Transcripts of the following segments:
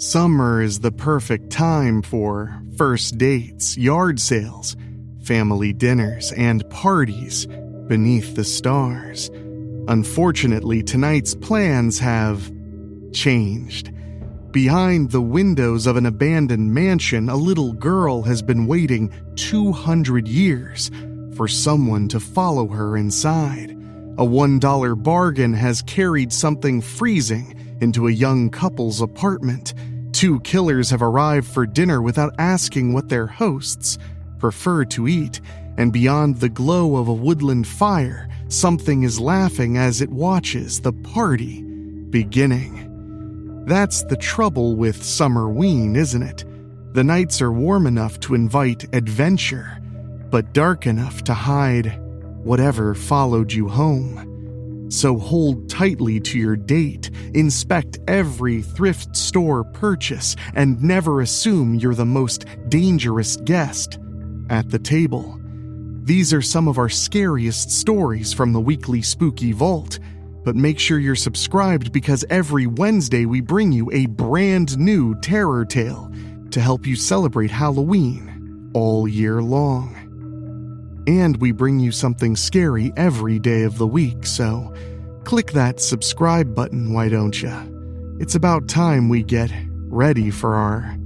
Summer is the perfect time for first dates, yard sales, family dinners, and parties beneath the stars. Unfortunately, tonight's plans have changed. Behind the windows of an abandoned mansion, a little girl has been waiting 200 years for someone to follow her inside. A $1 bargain has carried something freezing into a young couple's apartment. 2 killers have arrived for dinner without asking what their hosts prefer to eat, and beyond the glow of a woodland fire, something is laughing as it watches the party beginning. That's the trouble with Summerween, isn't it? The nights are warm enough to invite adventure, but dark enough to hide whatever followed you home. So hold tightly to your date, inspect every thrift store purchase, and never assume you're the most dangerous guest at the table. These are some of our scariest stories from the weekly Spooky Vault, but make sure you're subscribed because every Wednesday we bring you a brand new terror tale to help you celebrate Halloween all year long. And we bring you something scary every day of the week, so click that subscribe button, why don't ya? It's about time we get ready for our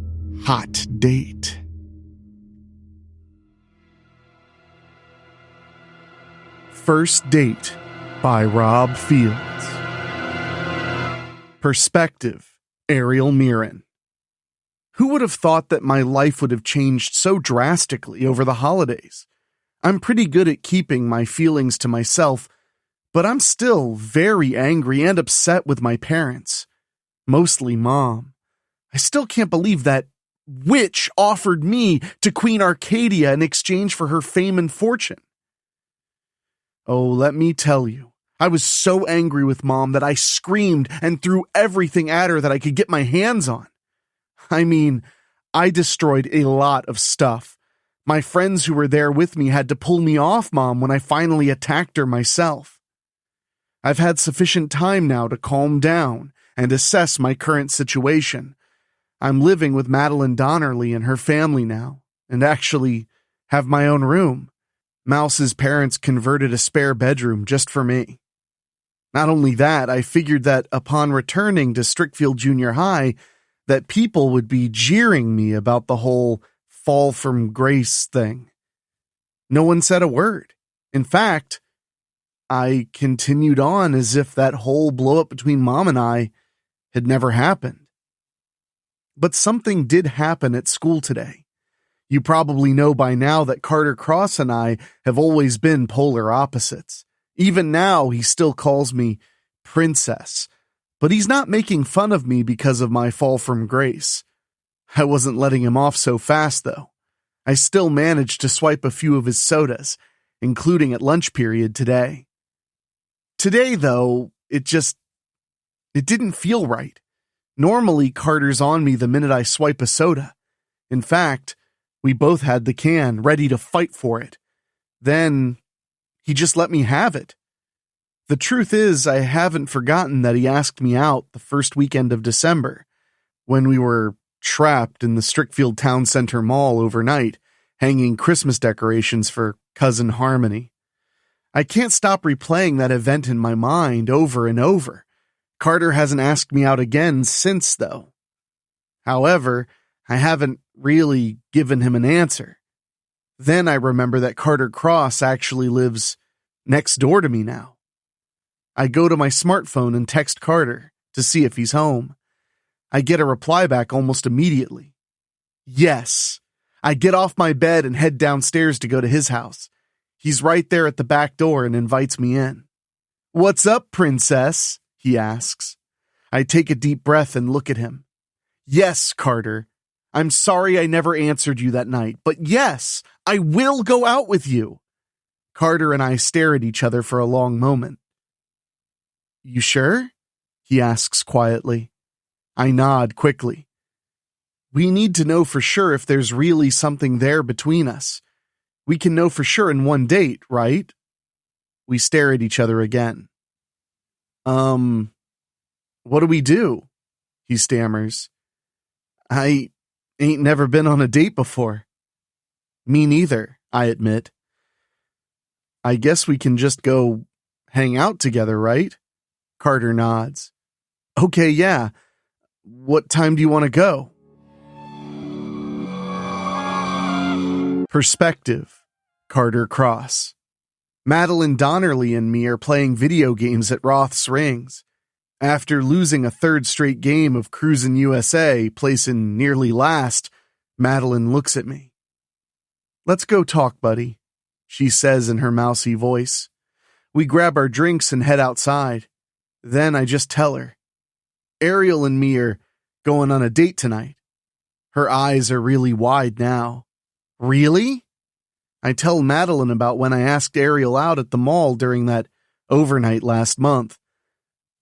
hot date. First Date by Rob Fields. Perspective, Ariel Mirren. Who would have thought that my life would have changed so drastically over the holidays? I'm pretty good at keeping my feelings to myself, but I'm still very angry and upset with my parents. Mostly Mom. I still can't believe that witch offered me to Queen Arcadia in exchange for her fame and fortune. Oh, let me tell you, I was so angry with Mom that I screamed and threw everything at her that I could get my hands on. I mean, I destroyed a lot of stuff. My friends who were there with me had to pull me off Mom when I finally attacked her myself. I've had sufficient time now to calm down and assess my current situation. I'm living with Madeline Donnerly and her family now, and actually have my own room. Mouse's parents converted a spare bedroom just for me. Not only that, I figured that upon returning to Strickfield Junior High, that people would be jeering me about the whole fall from grace thing. No one said a word. In fact, I continued on as if that whole blow-up between Mom and I had never happened. But something did happen at school today. You probably know by now that Carter Cross and I have always been polar opposites. Even now, he still calls me Princess. But he's not making fun of me because of my fall from grace. I wasn't letting him off so fast, though. I still managed to swipe a few of his sodas, including at lunch period today. Today, though, it didn't feel right. Normally, Carter's on me the minute I swipe a soda. In fact, we both had the can, ready to fight for it. Then, he just let me have it. The truth is, I haven't forgotten that he asked me out the first weekend of December, when we were trapped in the Strickfield Town Center Mall overnight, hanging Christmas decorations for Cousin Harmony. I can't stop replaying that event in my mind over and over. Carter hasn't asked me out again since, though. However, I haven't really given him an answer. Then I remember that Carter Cross actually lives next door to me now. I go to my smartphone and text Carter to see if he's home. I get a reply back almost immediately. Yes. I get off my bed and head downstairs to go to his house. He's right there at the back door and invites me in. "What's up, Princess?" he asks. I take a deep breath and look at him. "Yes, Carter. I'm sorry I never answered you that night, but yes, I will go out with you." Carter and I stare at each other for a long moment. "You sure?" he asks quietly. I nod quickly. We need to know for sure if there's really something there between us. We can know for sure in one date, right? We stare at each other again. What do we do? He stammers. I ain't never been on a date before. Me neither, I admit. I guess we can just go hang out together, right? Carter nods. Okay, yeah. What time do you want to go? Perspective. Carter Cross. Madeline Donnerly and me are playing video games at Roth's Rings. After losing a third straight game of Cruisin' USA, placing nearly last, Madeline looks at me. Let's go talk, buddy, she says in her mousy voice. We grab our drinks and head outside. Then I just tell her, Ariel and me are going on a date tonight. Her eyes are really wide now. Really? I tell Madeline about when I asked Ariel out at the mall during that overnight last month.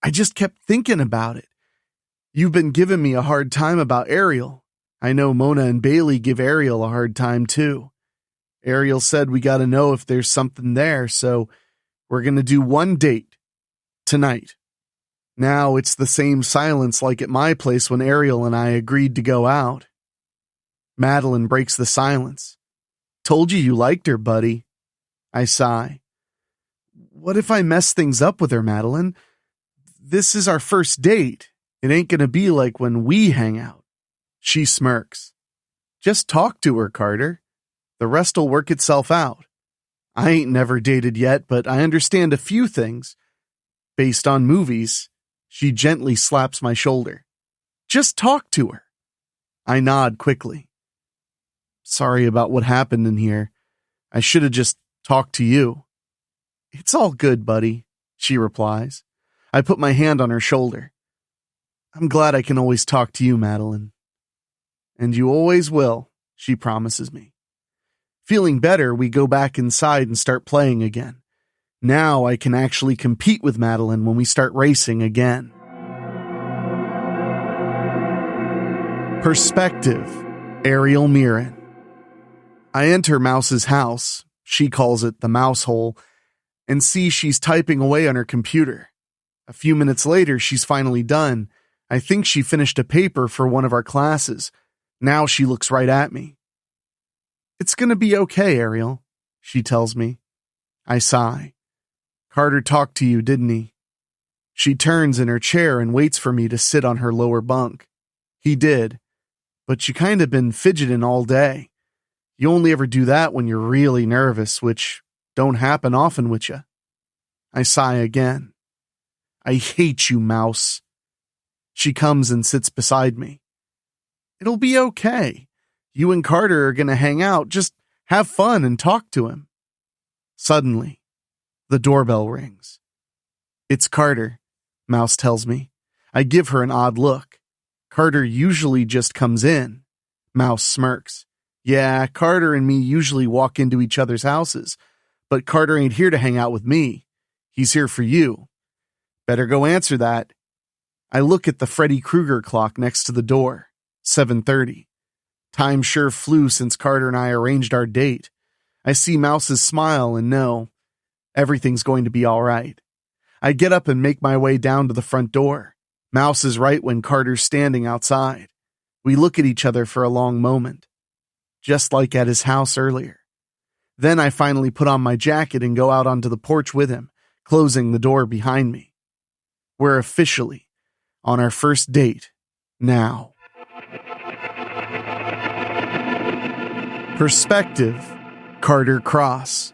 I just kept thinking about it. You've been giving me a hard time about Ariel. I know Mona and Bailey give Ariel a hard time too. Ariel said we gotta know if there's something there, so we're gonna do one date. Tonight. Now it's the same silence like at my place when Ariel and I agreed to go out. Madeline breaks the silence. Told you liked her, buddy. I sigh. What if I mess things up with her, Madeline? This is our first date. It ain't gonna be like when we hang out. She smirks. Just talk to her, Carter. The rest'll work itself out. I ain't never dated yet, but I understand a few things. Based on movies, she gently slaps my shoulder. Just talk to her. I nod quickly. Sorry about what happened in here. I should have just talked to you. It's all good, buddy, she replies. I put my hand on her shoulder. I'm glad I can always talk to you, Madeline. And you always will, she promises me. Feeling better, we go back inside and start playing again. Now I can actually compete with Madeline when we start racing again. Perspective. Ariel Mirren. I enter Mouse's house, she calls it the mouse hole, and see she's typing away on her computer. A few minutes later, she's finally done. I think she finished a paper for one of our classes. Now she looks right at me. It's gonna be okay, Ariel, she tells me. I sigh. Carter talked to you, didn't he? She turns in her chair and waits for me to sit on her lower bunk. He did, but you kind of been fidgeting all day. You only ever do that when you're really nervous, which don't happen often with you. I sigh again. I hate you, Mouse. She comes and sits beside me. It'll be okay. You and Carter are going to hang out. Just have fun and talk to him. Suddenly, the doorbell rings. It's Carter, Mouse tells me. I give her an odd look. Carter usually just comes in. Mouse smirks. Yeah, Carter and me usually walk into each other's houses, but Carter ain't here to hang out with me. He's here for you. Better go answer that. I look at the Freddy Krueger clock next to the door. 7:30. Time sure flew since Carter and I arranged our date. I see Mouse's smile and know everything's going to be all right. I get up and make my way down to the front door. Mouse is right when Carter's standing outside. We look at each other for a long moment, just like at his house earlier. Then I finally put on my jacket and go out onto the porch with him, closing the door behind me. We're officially on our first date now. Perspective. Carter Cross.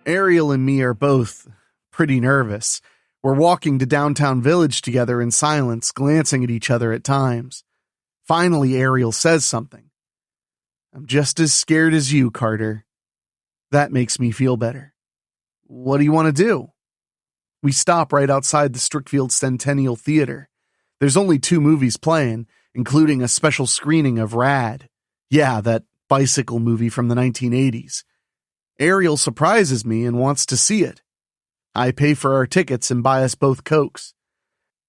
Ariel and me are both pretty nervous. We're walking to downtown Village together in silence, glancing at each other at times. Finally, Ariel says something. I'm just as scared as you, Carter. That makes me feel better. What do you want to do? We stop right outside the Strickfield Centennial Theater. There's only 2 movies playing, including a special screening of Rad. Yeah, that bicycle movie from the 1980s. Ariel surprises me and wants to see it. I pay for our tickets and buy us both Cokes.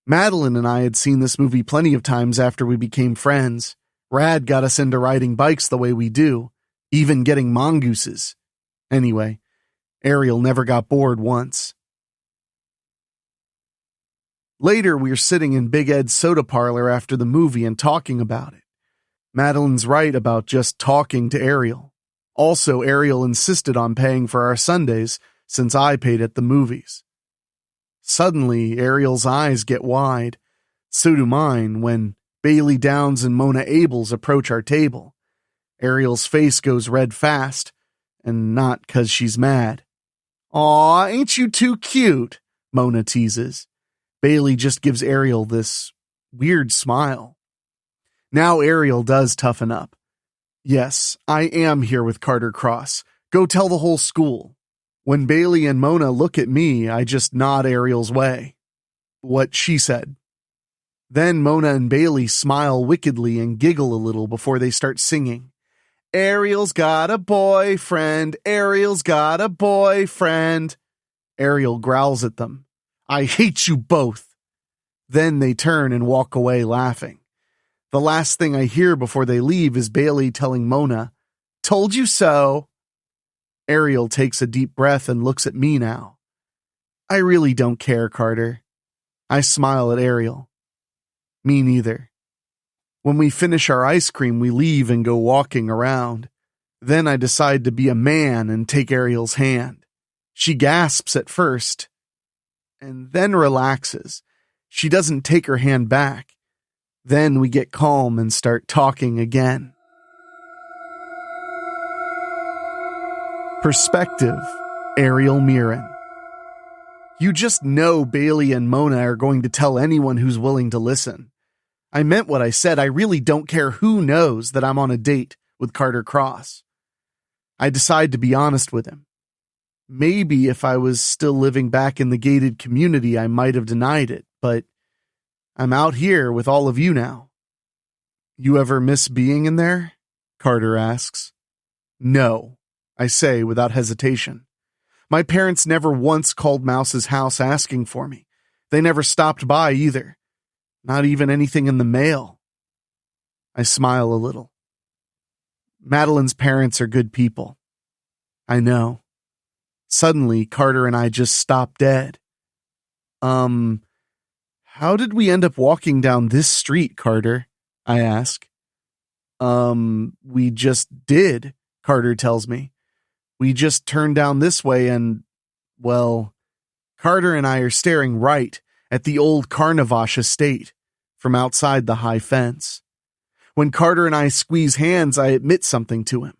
Madeline and I had seen this movie plenty of times after we became friends. Rad got us into riding bikes the way we do, even getting mongooses. Anyway, Ariel never got bored once. Later, we were sitting in Big Ed's soda parlor after the movie and talking about it. Madeline's right about just talking to Ariel. Also, Ariel insisted on paying for our Sundays since I paid at the movies. Suddenly, Ariel's eyes get wide. So do mine when Bailey Downs and Mona Abels approach our table. Ariel's face goes red fast, and not 'cause she's mad. "Aw, ain't you too cute?" Mona teases. Bailey just gives Ariel this weird smile. Now Ariel does toughen up. "Yes, I am here with Carter Cross. Go tell the whole school." When Bailey and Mona look at me, I just nod Ariel's way. What she said. Then Mona and Bailey smile wickedly and giggle a little before they start singing. "Ariel's got a boyfriend, Ariel's got a boyfriend." Ariel growls at them. "I hate you both." Then they turn and walk away laughing. The last thing I hear before they leave is Bailey telling Mona, "Told you so." Ariel takes a deep breath and looks at me now. "I really don't care, Carter." I smile at Ariel. "Me neither." When we finish our ice cream, we leave and go walking around. Then I decide to be a man and take Ariel's hand. She gasps at first, and then relaxes. She doesn't take her hand back. Then we get calm and start talking again. Perspective, Ariel Mirren. You just know Bailey and Mona are going to tell anyone who's willing to listen. I meant what I said. I really don't care who knows that I'm on a date with Carter Cross. I decide to be honest with him. Maybe if I was still living back in the gated community, I might have denied it, but I'm out here with all of you now. "You ever miss being in there?" Carter asks. "No," I say without hesitation. My parents never once called Mouse's house asking for me. They never stopped by either. Not even anything in the mail. I smile a little. Madeline's parents are good people. I know. Suddenly, Carter and I just stop dead. How did we end up walking down this street, Carter?" I ask. We just did," Carter tells me. "We just turned down this way and, well," Carter and I are staring right at the old Carnovasch Estate from outside the high fence. When Carter and I squeeze hands, I admit something to him.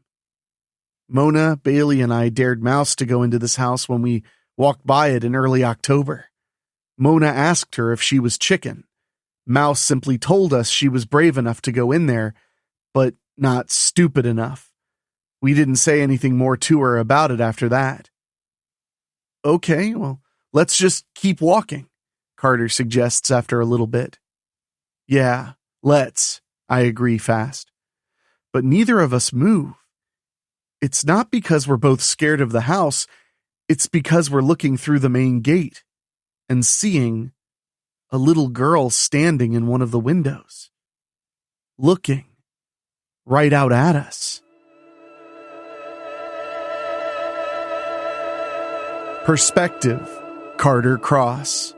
Mona, Bailey, and I dared Mouse to go into this house when we walked by it in early October. Mona asked her if she was chicken. Mouse simply told us she was brave enough to go in there, but not stupid enough. We didn't say anything more to her about it after that. "Okay, well, let's just keep walking," Carter suggests after a little bit. "Yeah, let's," I agree fast. But neither of us move. It's not because we're both scared of the house, it's because we're looking through the main gate and seeing a little girl standing in one of the windows, looking right out at us. Perspective, Carter Cross.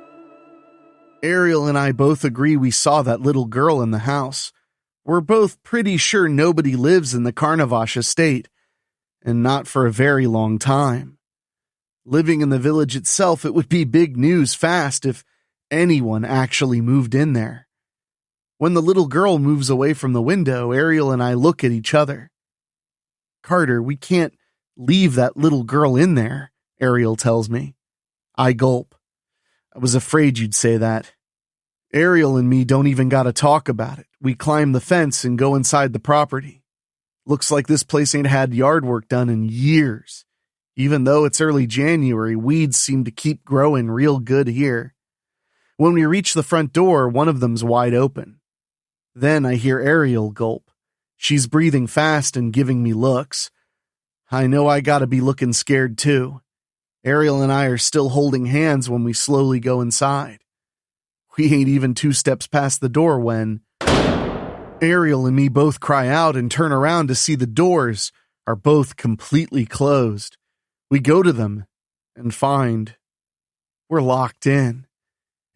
Ariel and I both agree we saw that little girl in the house. We're both pretty sure nobody lives in the Carnovasch Estate, and not for a very long time. Living in the village itself, it would be big news fast if anyone actually moved in there. When the little girl moves away from the window, Ariel and I look at each other. "Carter, we can't leave that little girl in there," Ariel tells me. I gulp. I was afraid you'd say that. Ariel and me don't even gotta talk about it. We climb the fence and go inside the property. Looks like this place ain't had yard work done in years. Even though it's early January, weeds seem to keep growing real good here. When we reach the front door, one of them's wide open. Then I hear Ariel gulp. She's breathing fast and giving me looks. I know I gotta be looking scared too. Ariel and I are still holding hands when we slowly go inside. We ain't even 2 steps past the door when Ariel and me both cry out and turn around to see the doors are both completely closed. We go to them and find we're locked in.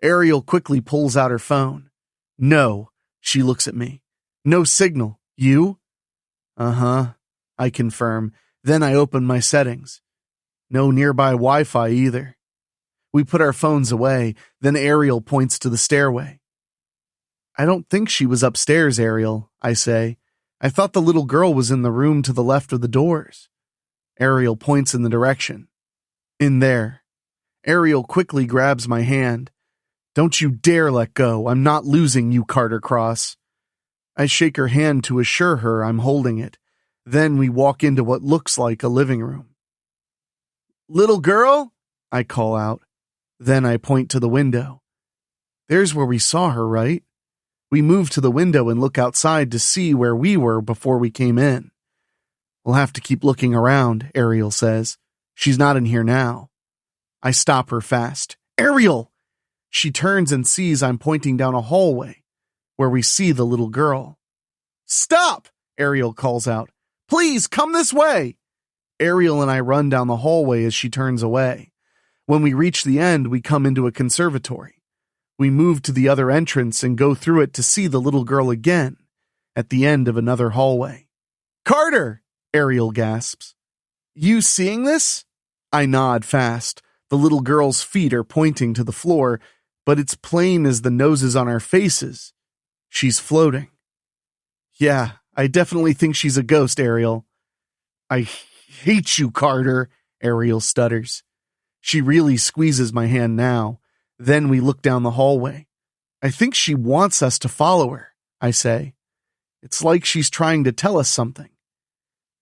Ariel quickly pulls out her phone. "No," she looks at me. "No signal. You? Uh-huh, I confirm. Then I open my settings. No nearby Wi-Fi either. We put our phones away, then Ariel points to the stairway. I don't think she was upstairs, Ariel, I say. I thought the little girl was in the room to the left of the doors. Ariel points in the direction. In there. Ariel quickly grabs my hand. Don't you dare let go. I'm not losing you, Carter Cross. I shake her hand to assure her I'm holding it. Then we walk into what looks like a living room. Little girl? I call out. Then I point to the window. There's where we saw her, right? We move to the window and look outside to see where we were before we came in. We'll have to keep looking around, Ariel says. She's not in here now. I stop her fast. Ariel! She turns and sees I'm pointing down a hallway where we see the little girl. Stop! Ariel calls out. Please, come this way! Ariel and I run down the hallway as she turns away. When we reach the end, we come into a conservatory. We move to the other entrance and go through it to see the little girl again at the end of another hallway. Carter! Ariel gasps. You seeing this? I nod fast. The little girl's feet are pointing to the floor, but it's plain as the noses on our faces. She's floating. Yeah, I definitely think she's a ghost, Ariel. I hate you, Carter, Ariel stutters. She really squeezes my hand now. Then we look down the hallway. I think she wants us to follow her, I say. It's like she's trying to tell us something.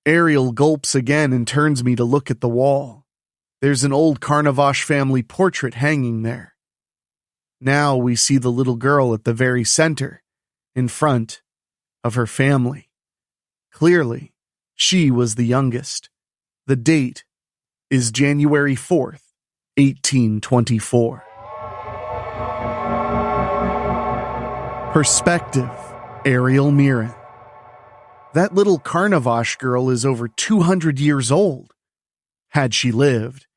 Ariel gulps again and turns me to look at the wall. There's an old Carnovasch family portrait hanging there. Now we see the little girl at the very center, in front of her family. Clearly, she was the youngest. The date is January 4th, 1824. Perspective, Ariel Mirren. That little Carnovasch girl is over 200 years old. Had she lived,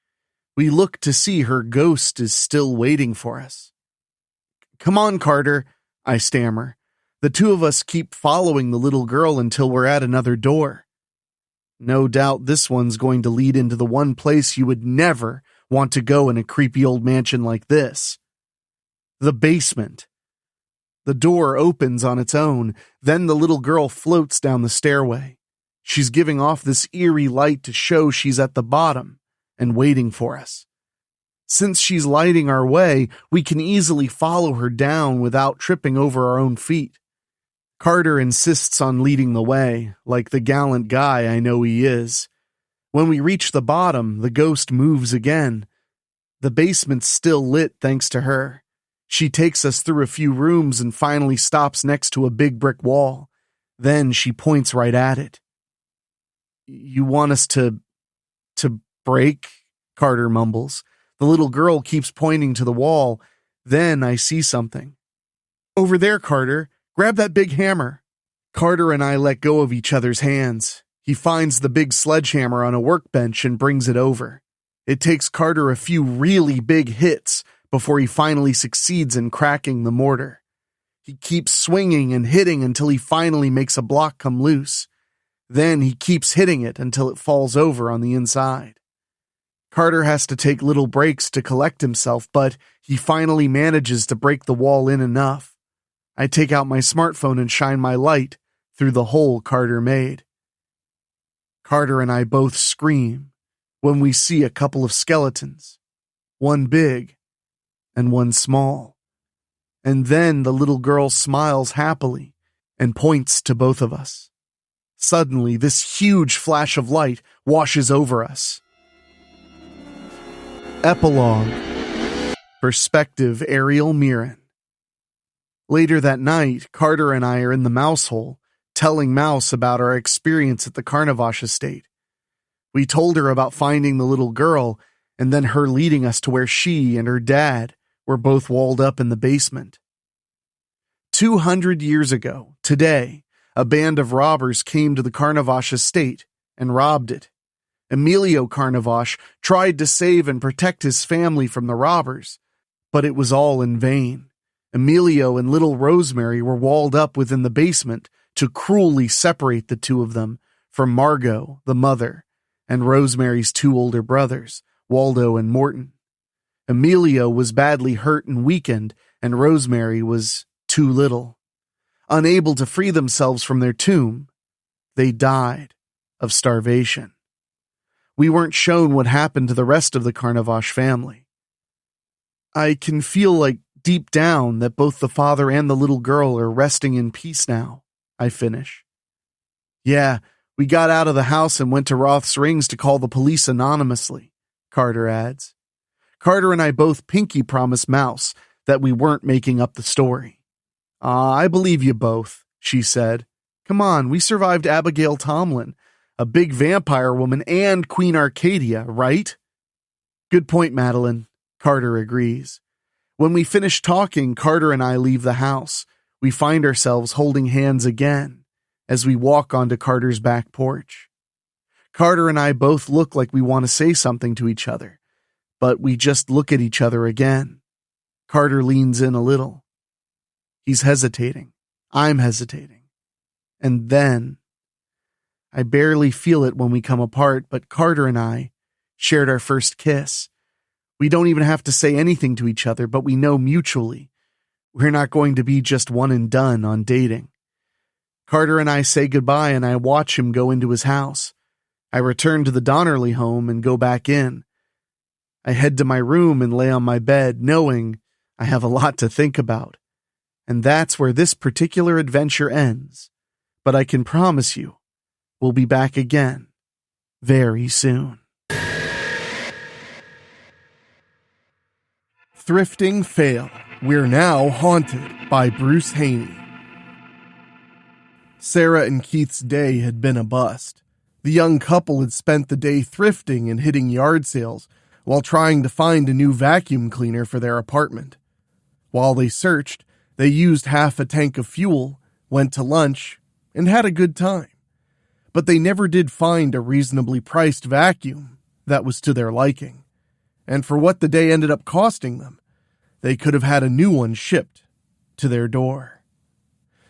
we look to see her ghost is still waiting for us. Come on, Carter, I stammer. The two of us keep following the little girl until we're at another door. No doubt this one's going to lead into the one place you would never want to go in a creepy old mansion like this. The basement. The door opens on its own, then the little girl floats down the stairway. She's giving off this eerie light to show she's at the bottom and waiting for us. Since she's lighting our way, we can easily follow her down without tripping over our own feet. Carter insists on leading the way, like the gallant guy I know he is. When we reach the bottom, the ghost moves again. The basement's still lit thanks to her. She takes us through a few rooms and finally stops next to a big brick wall. Then she points right at it. You want us to break? Carter mumbles. The little girl keeps pointing to the wall. Then I see something. Over there, Carter. Grab that big hammer. Carter and I let go of each other's hands. He finds the big sledgehammer on a workbench and brings it over. It takes Carter a few really big hits before he finally succeeds in cracking the mortar. He keeps swinging and hitting until he finally makes a block come loose. Then he keeps hitting it until it falls over on the inside. Carter has to take little breaks to collect himself, but he finally manages to break the wall in enough. I take out my smartphone and shine my light through the hole Carter made. Carter and I both scream when we see a couple of skeletons, one big and one small. And then the little girl smiles happily and points to both of us. Suddenly, this huge flash of light washes over us. Epilogue. Perspective, Ariel Mirren. Later that night, Carter and I are in the mouse hole, telling Mouse about our experience at the Carnovasch Estate. We told her about finding the little girl, and then her leading us to where she and her dad were both walled up in the basement. 200 years ago, today, a band of robbers came to the Carnovasch Estate and robbed it. Emilio Carnovasch tried to save and protect his family from the robbers, but it was all in vain. Emilio and little Rosemary were walled up within the basement to cruelly separate the two of them from Margot, the mother, and Rosemary's two older brothers, Waldo and Morton. Emilio was badly hurt and weakened, and Rosemary was too little. Unable to free themselves from their tomb, they died of starvation. We weren't shown what happened to the rest of the Carnovasch family. I can feel like deep down that both the father and the little girl are resting in peace now, I finish. Yeah, we got out of the house and went to Roth's Rings to call the police anonymously, Carter adds. Carter and I both pinky promised Mouse that we weren't making up the story. I believe you both, she said. Come on, we survived Abigail Tomlin, a big vampire woman, and Queen Arcadia, right? Good point, Madeline, Carter agrees. When we finish talking, Carter and I leave the house. We find ourselves holding hands again as we walk onto Carter's back porch. Carter and I both look like we want to say something to each other, but we just look at each other again. Carter leans in a little. He's hesitating. I'm hesitating. And then, I barely feel it when we come apart, but Carter and I shared our first kiss. We don't even have to say anything to each other, but we know mutually we're not going to be just one and done on dating. Carter and I say goodbye, and I watch him go into his house. I return to the Donnerly home and go back in. I head to my room and lay on my bed, knowing I have a lot to think about. And that's where this particular adventure ends. But I can promise you, we'll be back again very soon. Thrifting Fail. We're now haunted by Bruce Haney. Sarah and Keith's day had been a bust. The young couple had spent the day thrifting and hitting yard sales while trying to find a new vacuum cleaner for their apartment. While they searched, they used half a tank of fuel, went to lunch, and had a good time. But they never did find a reasonably priced vacuum that was to their liking. And for what the day ended up costing them, they could have had a new one shipped to their door.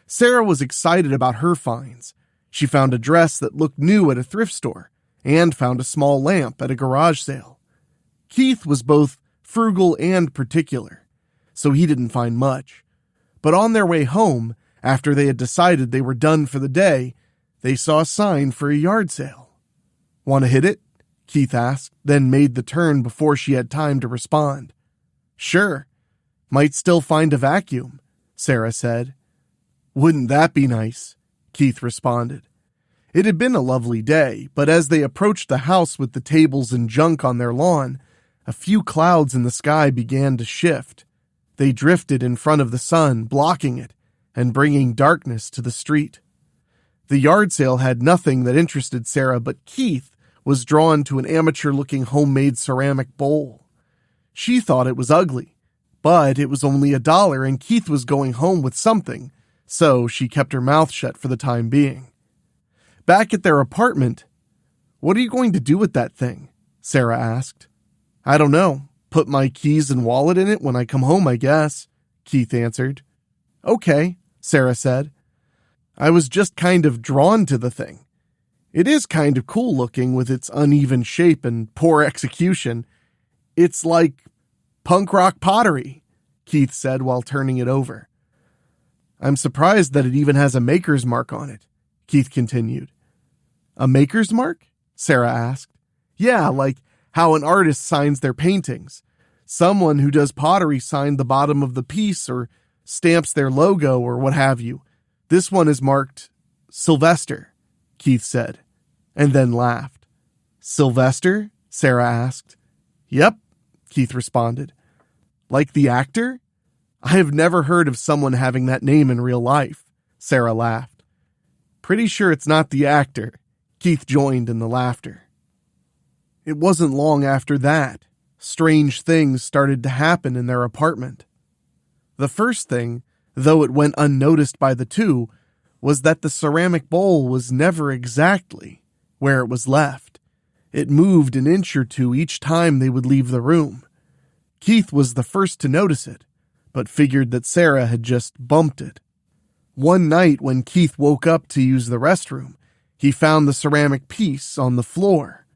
Sarah was excited about her finds. She found a dress that looked new at a thrift store and found a small lamp at a garage sale. Keith was both frugal and particular, so he didn't find much. But on their way home, after they had decided they were done for the day, they saw a sign for a yard sale. Want to hit it? Keith asked, then made the turn before she had time to respond. Sure. Might still find a vacuum, Sarah said. Wouldn't that be nice? Keith responded. It had been a lovely day, but as they approached the house with the tables and junk on their lawn, a few clouds in the sky began to shift. They drifted in front of the sun, blocking it and bringing darkness to the street. The yard sale had nothing that interested Sarah, but Keith was drawn to an amateur-looking homemade ceramic bowl. She thought it was ugly, but it was only $1 and Keith was going home with something, so she kept her mouth shut for the time being. Back at their apartment, "What are you going to do with that thing?" Sarah asked. "I don't know. Put my keys and wallet in it when I come home, I guess," Keith answered. "Okay," Sarah said. "I was just kind of drawn to the thing. It is kind of cool looking with its uneven shape and poor execution. It's like punk rock pottery," Keith said while turning it over. "I'm surprised that it even has a maker's mark on it," Keith continued. "A maker's mark?" Sarah asked. "Yeah, like how an artist signs their paintings. Someone who does pottery signed the bottom of the piece or stamps their logo or what have you. This one is marked Sylvester," Keith said, and then laughed. "Sylvester?" Sarah asked. "Yep," Keith responded. "Like the actor? I have never heard of someone having that name in real life," Sarah laughed. "Pretty sure it's not the actor," Keith joined in the laughter. It wasn't long after that. Strange things started to happen in their apartment. The first thing, though it went unnoticed by the two, was that the ceramic bowl was never exactly where it was left. It moved an inch or two each time they would leave the room. Keith was the first to notice it, but figured that Sarah had just bumped it. One night when Keith woke up to use the restroom, he found the ceramic piece on the floor.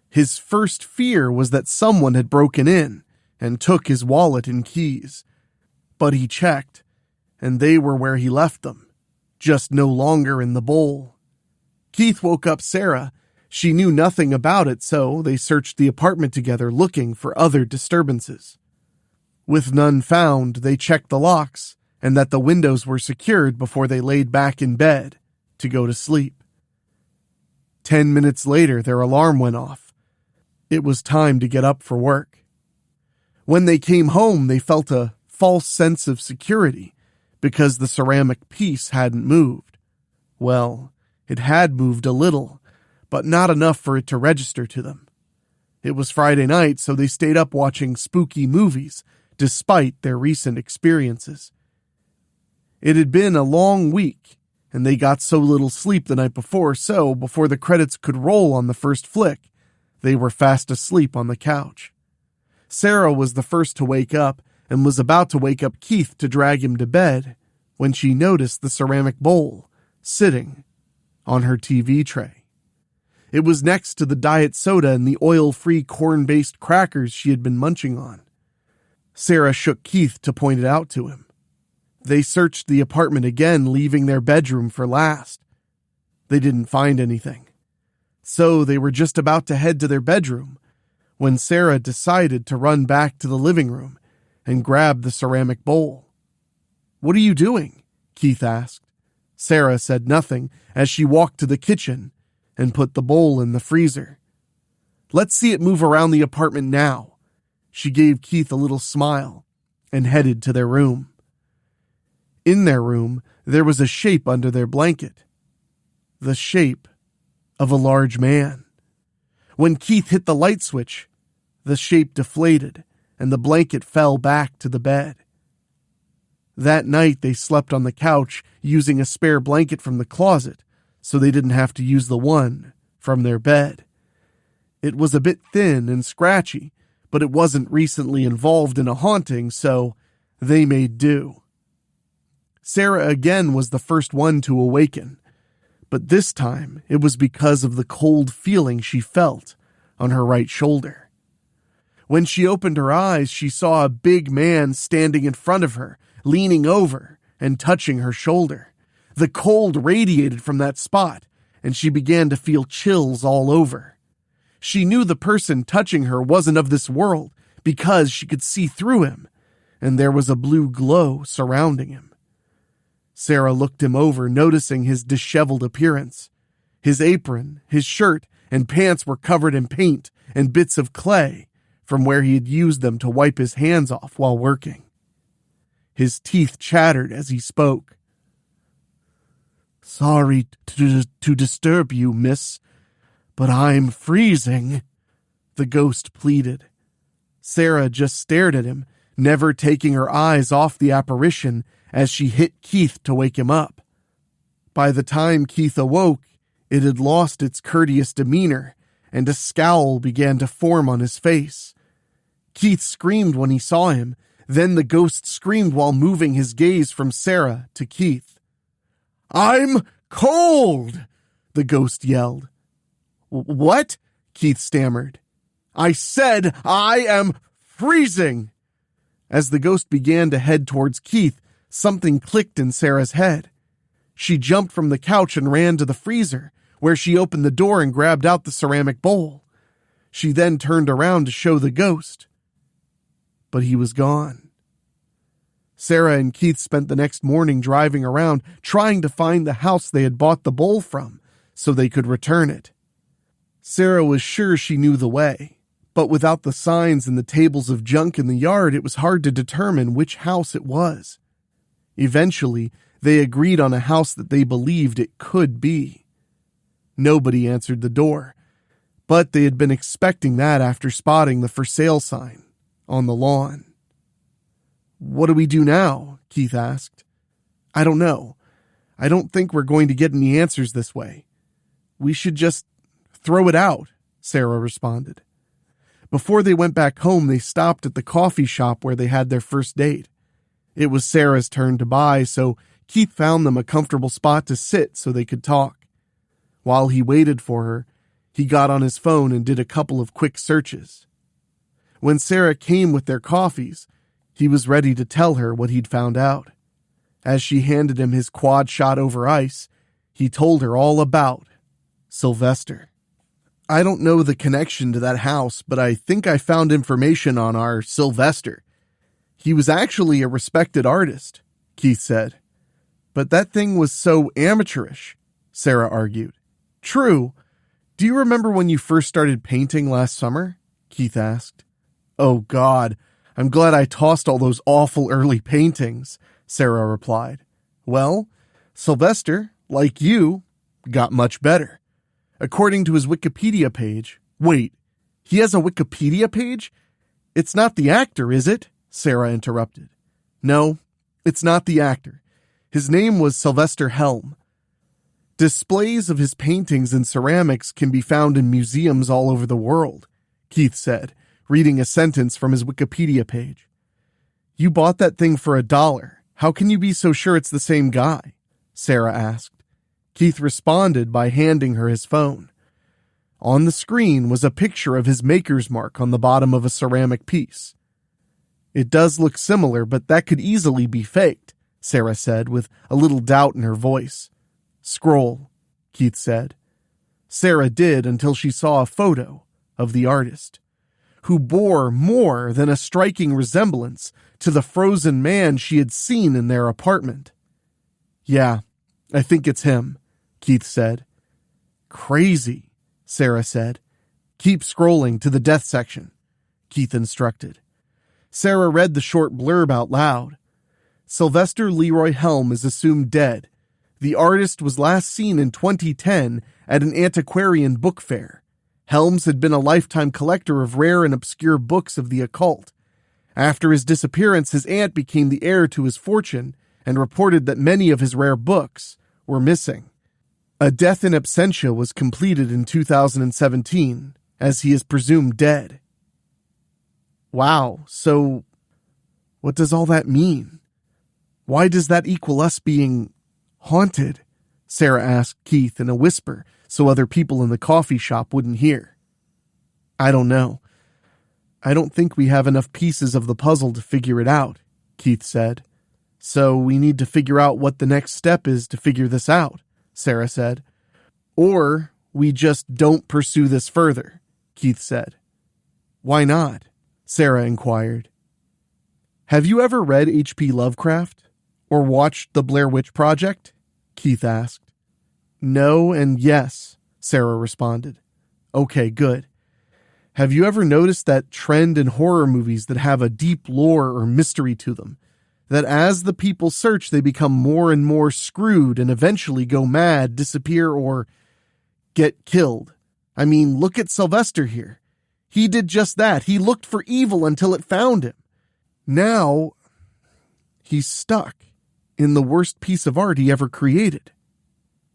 His first fear was that someone had broken in and took his wallet and keys. But he checked, and they were where he left them, just no longer in the bowl. Keith woke up Sarah. She knew nothing about it, so they searched the apartment together looking for other disturbances. With none found, they checked the locks and that the windows were secured before they laid back in bed to go to sleep. 10 minutes later, their alarm went off. It was time to get up for work. When they came home, they felt a false sense of security because the ceramic piece hadn't moved. Well, it had moved a little, but not enough for it to register to them. It was Friday night, so they stayed up watching spooky movies despite their recent experiences. It had been a long week, and they got so little sleep the night before, so before the credits could roll on the first flick, they were fast asleep on the couch. Sarah was the first to wake up and was about to wake up Keith to drag him to bed when she noticed the ceramic bowl sitting on her TV tray. It was next to the diet soda and the oil-free corn-based crackers she had been munching on. Sarah shook Keith to point it out to him. They searched the apartment again, leaving their bedroom for last. They didn't find anything. So they were just about to head to their bedroom when Sarah decided to run back to the living room and grab the ceramic bowl. "What are you doing?" Keith asked. Sarah said nothing as she walked to the kitchen and put the bowl in the freezer. "Let's see it move around the apartment now." She gave Keith a little smile and headed to their room. In their room, there was a shape under their blanket. The shape of a large man. When Keith hit the light switch, the shape deflated and the blanket fell back to the bed. That night, they slept on the couch using a spare blanket from the closet, so they didn't have to use the one from their bed. It was a bit thin and scratchy, but it wasn't recently involved in a haunting, so they made do. Sarah again was the first one to awaken, but this time it was because of the cold feeling she felt on her right shoulder. When she opened her eyes, she saw a big man standing in front of her, leaning over and touching her shoulder. The cold radiated from that spot, and she began to feel chills all over. She knew the person touching her wasn't of this world because she could see through him, and there was a blue glow surrounding him. Sarah looked him over, noticing his disheveled appearance. His apron, his shirt, and pants were covered in paint and bits of clay from where he had used them to wipe his hands off while working. His teeth chattered as he spoke. "Sorry to disturb you, miss, but I'm freezing," the ghost pleaded. Sarah just stared at him, never taking her eyes off the apparition as she hit Keith to wake him up. By the time Keith awoke, it had lost its courteous demeanor, and a scowl began to form on his face. Keith screamed when he saw him, then the ghost screamed while moving his gaze from Sarah to Keith. "I'm cold!" the ghost yelled. "What?" Keith stammered. "I said I am freezing!" As the ghost began to head towards Keith, something clicked in Sarah's head. She jumped from the couch and ran to the freezer, where she opened the door and grabbed out the ceramic bowl. She then turned around to show the ghost. But he was gone. Sarah and Keith spent the next morning driving around, trying to find the house they had bought the bowl from, so they could return it. Sarah was sure she knew the way, but without the signs and the tables of junk in the yard, it was hard to determine which house it was. Eventually, they agreed on a house that they believed it could be. Nobody answered the door, but they had been expecting that after spotting the for sale sign on the lawn. "What do we do now?" Keith asked. "I don't know. I don't think we're going to get any answers this way. We should just throw it out," Sarah responded. Before they went back home, they stopped at the coffee shop where they had their first date. It was Sarah's turn to buy, so Keith found them a comfortable spot to sit so they could talk. While he waited for her, he got on his phone and did a couple of quick searches. When Sarah came with their coffees, he was ready to tell her what he'd found out. As she handed him his quad shot over ice, he told her all about Sylvester. I don't know the connection to that house, but I think I found information on our Sylvester. He was actually a respected artist, Keith said. But that thing was so amateurish, Sarah argued. True. Do you remember when you first started painting last summer? Keith asked. Oh, God, I'm glad I tossed all those awful early paintings, Sarah replied. Well, Sylvester, like you, got much better. According to his Wikipedia page... Wait, he has a Wikipedia page? It's not the actor, is it? Sarah interrupted. No, it's not the actor. His name was Sylvester Helm. Displays of his paintings and ceramics can be found in museums all over the world, Keith said, reading a sentence from his Wikipedia page. You bought that thing for $1. How can you be so sure it's the same guy? Sarah asked. Keith responded by handing her his phone. On the screen was a picture of his maker's mark on the bottom of a ceramic piece. It does look similar, but that could easily be faked, Sarah said with a little doubt in her voice. Scroll, Keith said. Sarah did until she saw a photo of the artist, who bore more than a striking resemblance to the frozen man she had seen in their apartment. Yeah, I think it's him, Keith said. Crazy, Sarah said. Keep scrolling to the death section, Keith instructed. Sarah read the short blurb out loud. Sylvester Leroy Helm is assumed dead. The artist was last seen in 2010 at an antiquarian book fair. Helms had been a lifetime collector of rare and obscure books of the occult. After his disappearance, his aunt became the heir to his fortune and reported that many of his rare books were missing. A death in absentia was completed in 2017, as he is presumed dead. Wow, so what does all that mean? Why does that equal us being haunted? Sarah asked Keith in a whisper so other people in the coffee shop wouldn't hear. I don't know. I don't think we have enough pieces of the puzzle to figure it out, Keith said. So we need to figure out what the next step is to figure this out, Sarah said. Or we just don't pursue this further, Keith said. Why not? Sarah inquired. Have you ever read H.P. Lovecraft? Or watched The Blair Witch Project? Keith asked. No and yes, Sarah responded. Okay, good. Have you ever noticed that trend in horror movies that have a deep lore or mystery to them? That as the people search, they become more and more screwed and eventually go mad, disappear, or get killed. I mean, look at Sylvester here. He did just that. He looked for evil until it found him. Now, he's stuck in the worst piece of art he ever created.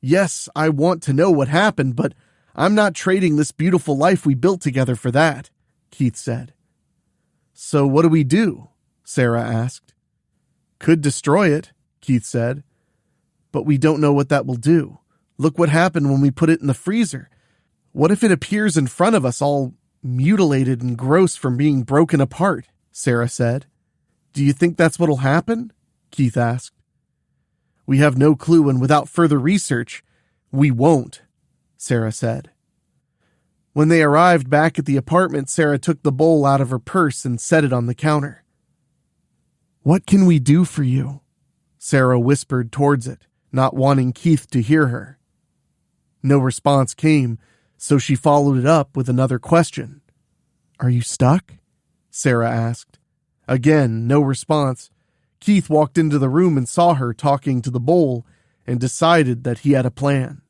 Yes, I want to know what happened, but I'm not trading this beautiful life we built together for that, Keith said. So what do we do? Sarah asked. Could destroy it, Keith said. But we don't know what that will do. Look what happened when we put it in the freezer. What if it appears in front of us all mutilated and gross from being broken apart? Sarah said. Do you think that's what'll happen? Keith asked. We have no clue, and without further research, we won't, Sarah said. When they arrived back at the apartment, Sarah took the bowl out of her purse and set it on the counter. What can we do for you? Sarah whispered towards it, not wanting Keith to hear her. No response came, so she followed it up with another question. Are you stuck? Sarah asked. Again, no response. Keith walked into the room and saw her talking to the bowl and decided that he had a plan.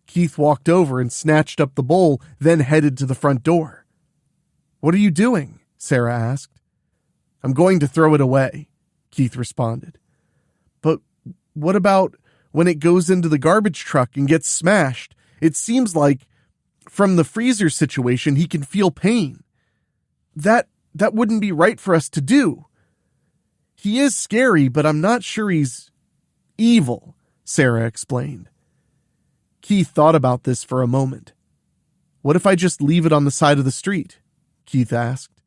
Keith walked over and snatched up the bowl, then headed to the front door. What are you doing? Sarah asked. I'm going to throw it away, Keith responded. But what about when it goes into the garbage truck and gets smashed? It seems like, from the freezer situation, he can feel pain. That wouldn't be right for us to do. He is scary, but I'm not sure he's Evil, Sarah explained. Keith thought about this for a moment. What if I just leave it on the side of the street? Keith asked.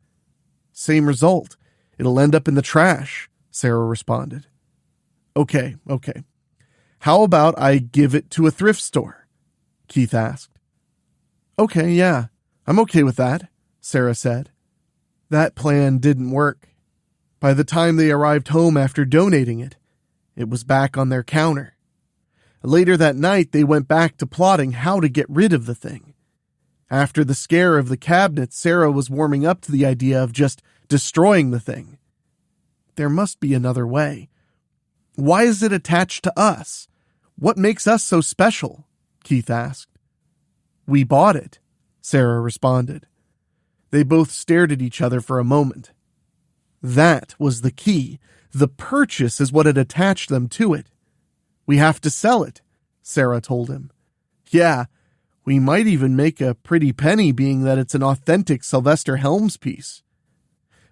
Same result. It'll end up in the trash, Sarah responded. Okay. How about I give it to a thrift store? Keith asked. Okay, yeah, I'm okay with that, Sarah said. That plan didn't work. By the time they arrived home after donating it, it was back on their counter. Later that night, they went back to plotting how to get rid of the thing. After the scare of the cabinet, Sarah was warming up to the idea of just destroying the thing. There must be another way. Why is it attached to us? What makes us so special? Keith asked. We bought it, Sarah responded. They both stared at each other for a moment. That was the key. The purchase is what had attached them to it. We have to sell it, Sarah told him. Yeah, we might even make a pretty penny being that it's an authentic Sylvester Helms piece.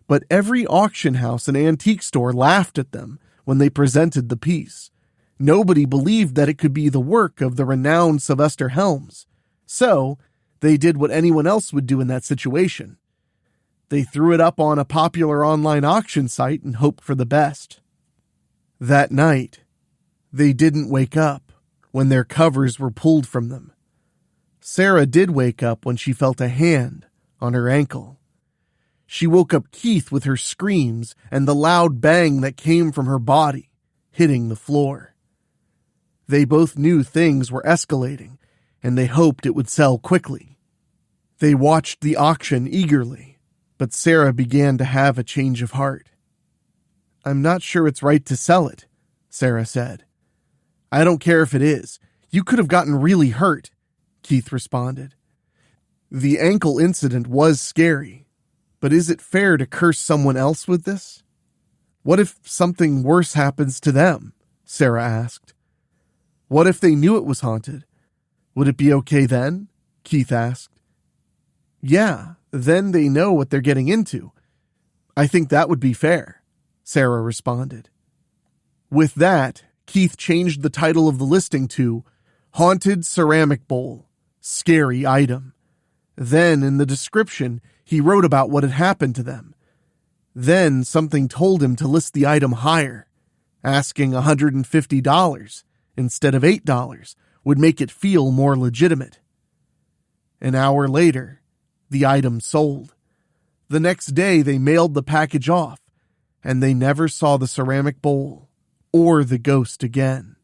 But every auction house and antique store laughed at them when they presented the piece. Nobody believed that it could be the work of the renowned Sylvester Helms. So, they did what anyone else would do in that situation. They threw it up on a popular online auction site and hoped for the best. That night, they didn't wake up when their covers were pulled from them. Sarah did wake up when she felt a hand on her ankle. She woke up Keith with her screams and the loud bang that came from her body, hitting the floor. They both knew things were escalating, and they hoped it would sell quickly. They watched the auction eagerly, but Sarah began to have a change of heart. I'm not sure it's right to sell it, Sarah said. I don't care if it is. You could have gotten really hurt, Keith responded. The ankle incident was scary, but is it fair to curse someone else with this? What if something worse happens to them? Sarah asked. What if they knew it was haunted? Would it be okay then? Keith asked. Yeah, then they know what they're getting into. I think that would be fair, Sarah responded. With that, Keith changed the title of the listing to Haunted Ceramic Bowl, Scary Item. Then, in the description, he wrote about what had happened to them. Then, something told him to list the item higher. Asking $150 instead of $8 would make it feel more legitimate. An hour later, the item sold. The next day, they mailed the package off, and they never saw the ceramic bowl or the ghost again.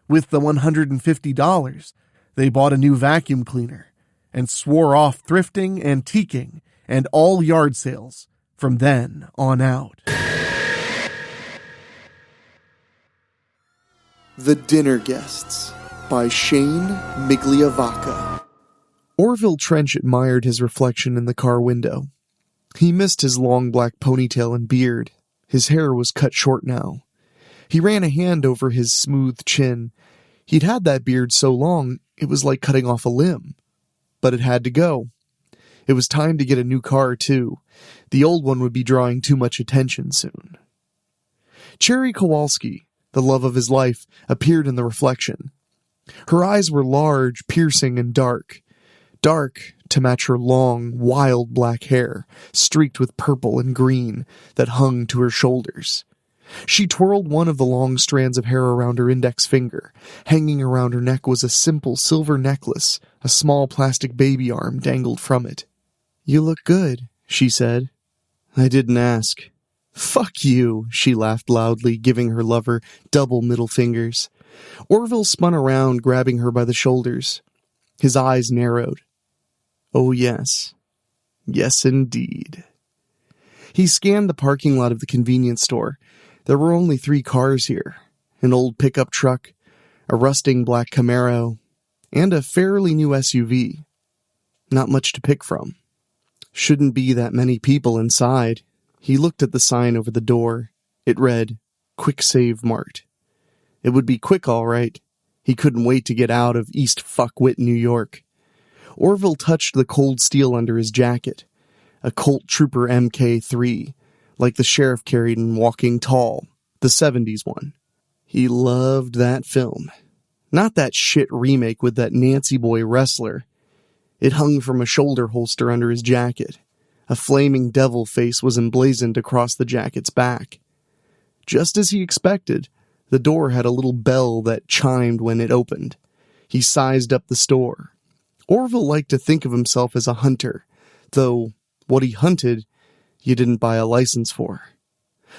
With the $150, they bought a new vacuum cleaner and swore off thrifting, antiquing, and all yard sales from then on out. The Dinner Guests by Shane Migliavacca. Orville Trench admired his reflection in the car window. He missed his long black ponytail and beard. His hair was cut short now. He ran a hand over his smooth chin. He'd had that beard so long, it was like cutting off a limb. But it had to go. It was time to get a new car, too. The old one would be drawing too much attention soon. Cherry Kowalski, the love of his life, appeared in the reflection. Her eyes were large, piercing, and dark. Dark to match her long, wild black hair, streaked with purple and green, that hung to her shoulders. She twirled one of the long strands of hair around her index finger. Hanging around her neck was a simple silver necklace. A small plastic baby arm dangled from it. "You look good," she said. "I didn't ask." "Fuck you," she laughed loudly, giving her lover double middle fingers. Orville spun around, grabbing her by the shoulders. His eyes narrowed. Oh, yes. Yes, indeed. He scanned the parking lot of the convenience store. There were only 3 cars here. An old pickup truck, a rusting black Camaro, and a fairly new SUV. Not much to pick from. Shouldn't be that many people inside. He looked at the sign over the door. It read, Quick Save Mart. It would be quick, all right. He couldn't wait to get out of East Fuckwit, New York. Orville touched the cold steel under his jacket. A Colt Trooper MK3, like the sheriff carried in Walking Tall, the 70s one. He loved that film. Not that shit remake with that Nancy boy wrestler. It hung from a shoulder holster under his jacket. A flaming devil face was emblazoned across the jacket's back. Just as he expected, the door had a little bell that chimed when it opened. He sized up the store. Orville liked to think of himself as a hunter, though what he hunted, you didn't buy a license for.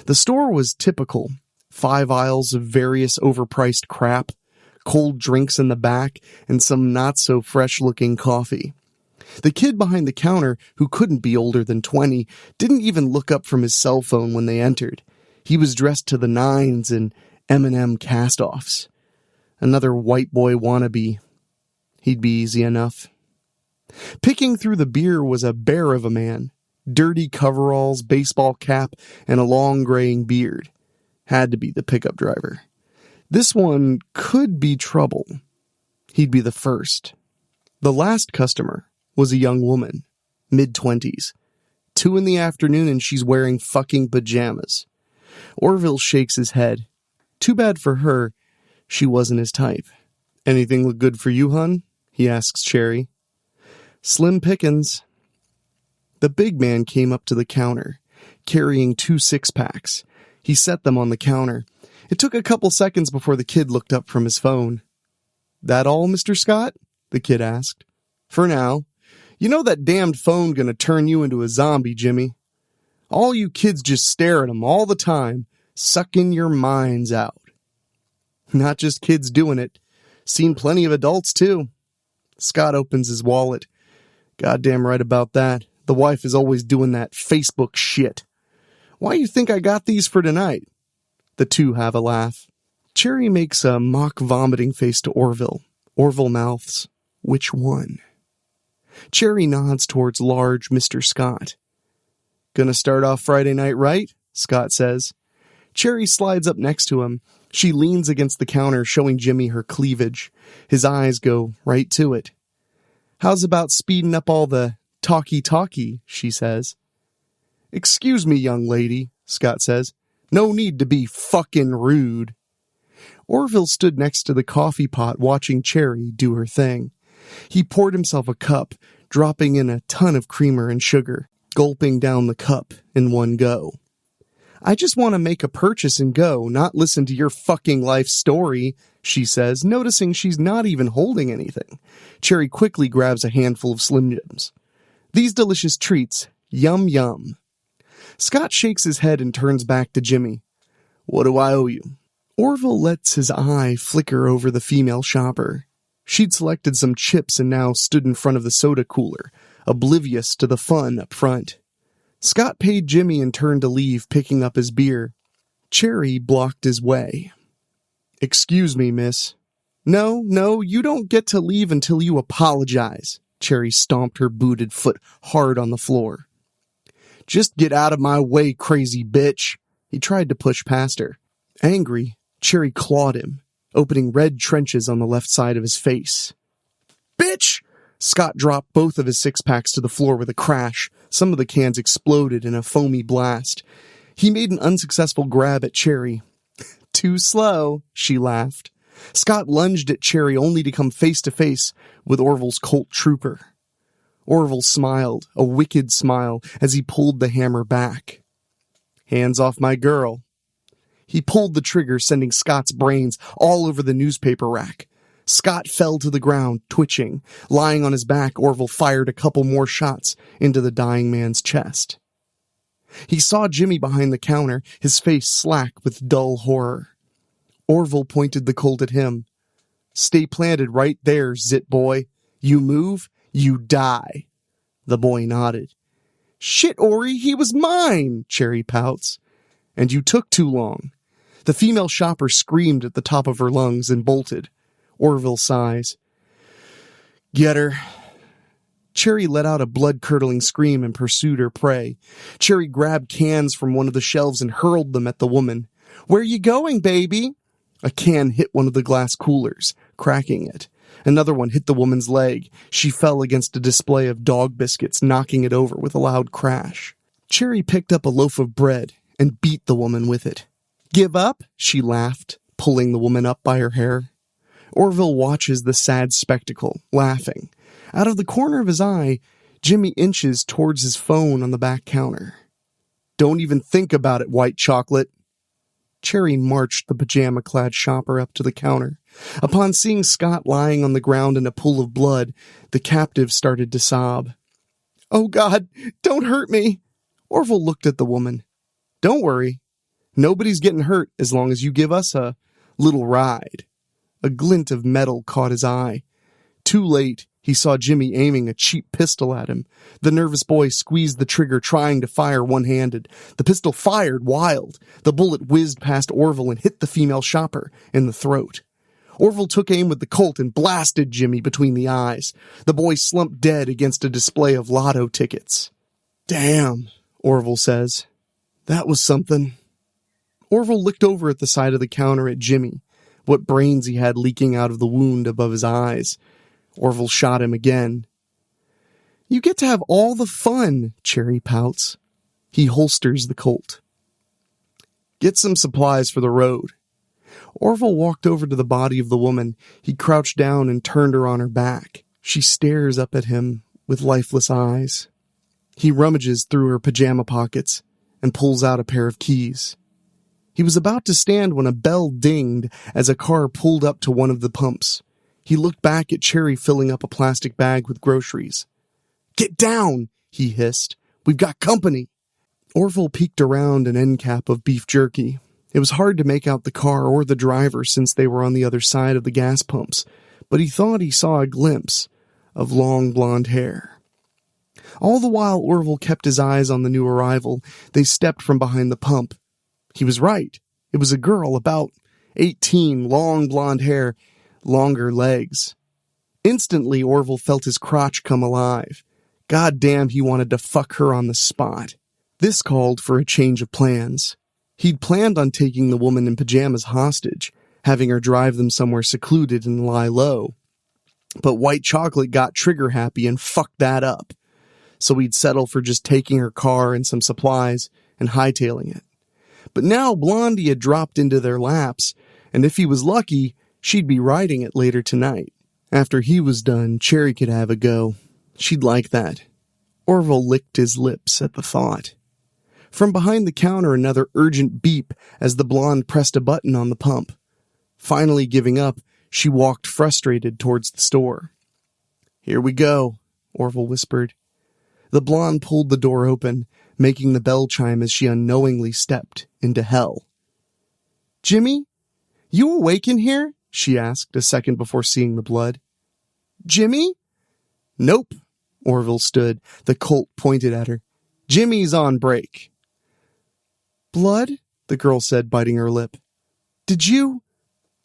The store was typical. 5 aisles of various overpriced crap, cold drinks in the back, and some not-so-fresh-looking coffee. The kid behind the counter, who couldn't be older than 20, didn't even look up from his cell phone when they entered. He was dressed to the nines in M&M cast-offs. Another white boy wannabe. He'd be easy enough. Picking through the beer was a bear of a man. Dirty coveralls, baseball cap, and a long graying beard. Had to be the pickup driver. This one could be trouble. He'd be the first. The last customer was a young woman, mid-20s. 2 p.m, and she's wearing fucking pajamas. Orville shakes his head. Too bad for her, she wasn't his type. Anything look good for you, hun? He asks Cherry. Slim pickings. The big man came up to the counter, carrying 2 6-packs. He set them on the counter. It took a couple seconds before the kid looked up from his phone. That all, Mr. Scott? The kid asked. For now. You know that damned phone gonna turn you into a zombie, Jimmy. All you kids just stare at 'em all the time, sucking your minds out. Not just kids doing it. Seen plenty of adults, too. Scott opens his wallet. Goddamn right about that. The wife is always doing that Facebook shit. Why you think I got these for tonight? The two have a laugh. Cherry makes a mock vomiting face to Orville. Orville mouths, which one? Cherry nods towards large Mr. Scott. Gonna start off Friday night right? Scott says. Cherry slides up next to him. She leans against the counter, showing Jimmy her cleavage. His eyes go right to it. How's about speeding up all the talky-talky, she says. Excuse me, young lady, Scott says. No need to be fucking rude. Orville stood next to the coffee pot watching Cherry do her thing. He poured himself a cup, dropping in a ton of creamer and sugar, gulping down the cup in one go. I just want to make a purchase and go, not listen to your fucking life story, she says, noticing she's not even holding anything. Cherry quickly grabs a handful of Slim Jims. These delicious treats, yum yum. Scott shakes his head and turns back to Jimmy. What do I owe you? Orville lets his eye flicker over the female shopper. She'd selected some chips and now stood in front of the soda cooler, oblivious to the fun up front. Scott paid Jimmy and turned to leave, picking up his beer. Cherry blocked his way. Excuse me, miss. No, you don't get to leave until you apologize. Cherry stomped her booted foot hard on the floor. Just get out of my way, crazy bitch. He tried to push past her. Angry, Cherry clawed him, opening red trenches on the left side of his face. Bitch! Scott dropped both of his 6-packs to the floor with a crash. Some of the cans exploded in a foamy blast. He made an unsuccessful grab at Cherry. Too slow, she laughed. Scott lunged at Cherry only to come face to face with Orville's Colt Trooper. Orville smiled, a wicked smile, as he pulled the hammer back. Hands off my girl. He pulled the trigger, sending Scott's brains all over the newspaper rack. Scott fell to the ground, twitching. Lying on his back, Orville fired a couple more shots into the dying man's chest. He saw Jimmy behind the counter, his face slack with dull horror. Orville pointed the Colt at him. Stay planted right there, zit boy. You move, you die. The boy nodded. Shit, Ori, he was mine, Cherry pouts. And you took too long. The female shopper screamed at the top of her lungs and bolted. Orville sighs. Get her. Cherry let out a blood-curdling scream and pursued her prey. Cherry grabbed cans from one of the shelves and hurled them at the woman. Where you going, baby? A can hit one of the glass coolers, cracking it. Another one hit the woman's leg. She fell against a display of dog biscuits, knocking it over with a loud crash. Cherry picked up a loaf of bread and beat the woman with it. Give up? She laughed, pulling the woman up by her hair. Orville watches the sad spectacle, laughing. Out of the corner of his eye, Jimmy inches towards his phone on the back counter. "Don't even think about it, white chocolate." Cherry marched the pajama-clad shopper up to the counter. Upon seeing Scott lying on the ground in a pool of blood, the captive started to sob. "Oh God, don't hurt me." Orville looked at the woman. "Don't worry. Nobody's getting hurt as long as you give us a little ride." A glint of metal caught his eye. Too late, he saw Jimmy aiming a cheap pistol at him. The nervous boy squeezed the trigger, trying to fire one-handed. The pistol fired wild. The bullet whizzed past Orville and hit the female shopper in the throat. Orville took aim with the Colt and blasted Jimmy between the eyes. The boy slumped dead against a display of lotto tickets. "Damn," Orville says. "That was something." Orville looked over at the side of the counter at Jimmy. What brains he had leaking out of the wound above his eyes. Orville shot him again. "You get to have all the fun," Cherry pouts. He holsters the Colt. "Get some supplies for the road." Orville walked over to the body of the woman. He crouched down and turned her on her back. She stares up at him with lifeless eyes. He rummages through her pajama pockets and pulls out a pair of keys. He was about to stand when a bell dinged as a car pulled up to one of the pumps. He looked back at Cherry filling up a plastic bag with groceries. "Get down," he hissed. "We've got company." Orville peeked around an end cap of beef jerky. It was hard to make out the car or the driver since they were on the other side of the gas pumps, but he thought he saw a glimpse of long blonde hair. All the while Orville kept his eyes on the new arrival, they stepped from behind the pump. He was right. It was a girl about 18, long blonde hair, longer legs. Instantly, Orville felt his crotch come alive. God damn, he wanted to fuck her on the spot. This called for a change of plans. He'd planned on taking the woman in pajamas hostage, having her drive them somewhere secluded and lie low. But White Chocolate got trigger happy and fucked that up. So he'd settle for just taking her car and some supplies and hightailing it. But now Blondie had dropped into their laps, and if he was lucky, she'd be riding it later tonight. After he was done, Cherry could have a go. She'd like that. Orville licked his lips at the thought. From behind the counter, another urgent beep as the blonde pressed a button on the pump. Finally giving up, she walked frustrated towards the store. "Here we go," Orville whispered. The blonde pulled the door open, making the bell chime as she unknowingly stepped into hell. "Jimmy, you awake in here?" she asked a second before seeing the blood. "Jimmy?" "Nope." Orville stood, the Colt pointed at her. "Jimmy's on break." "Blood?" the girl said, biting her lip. "Did you?"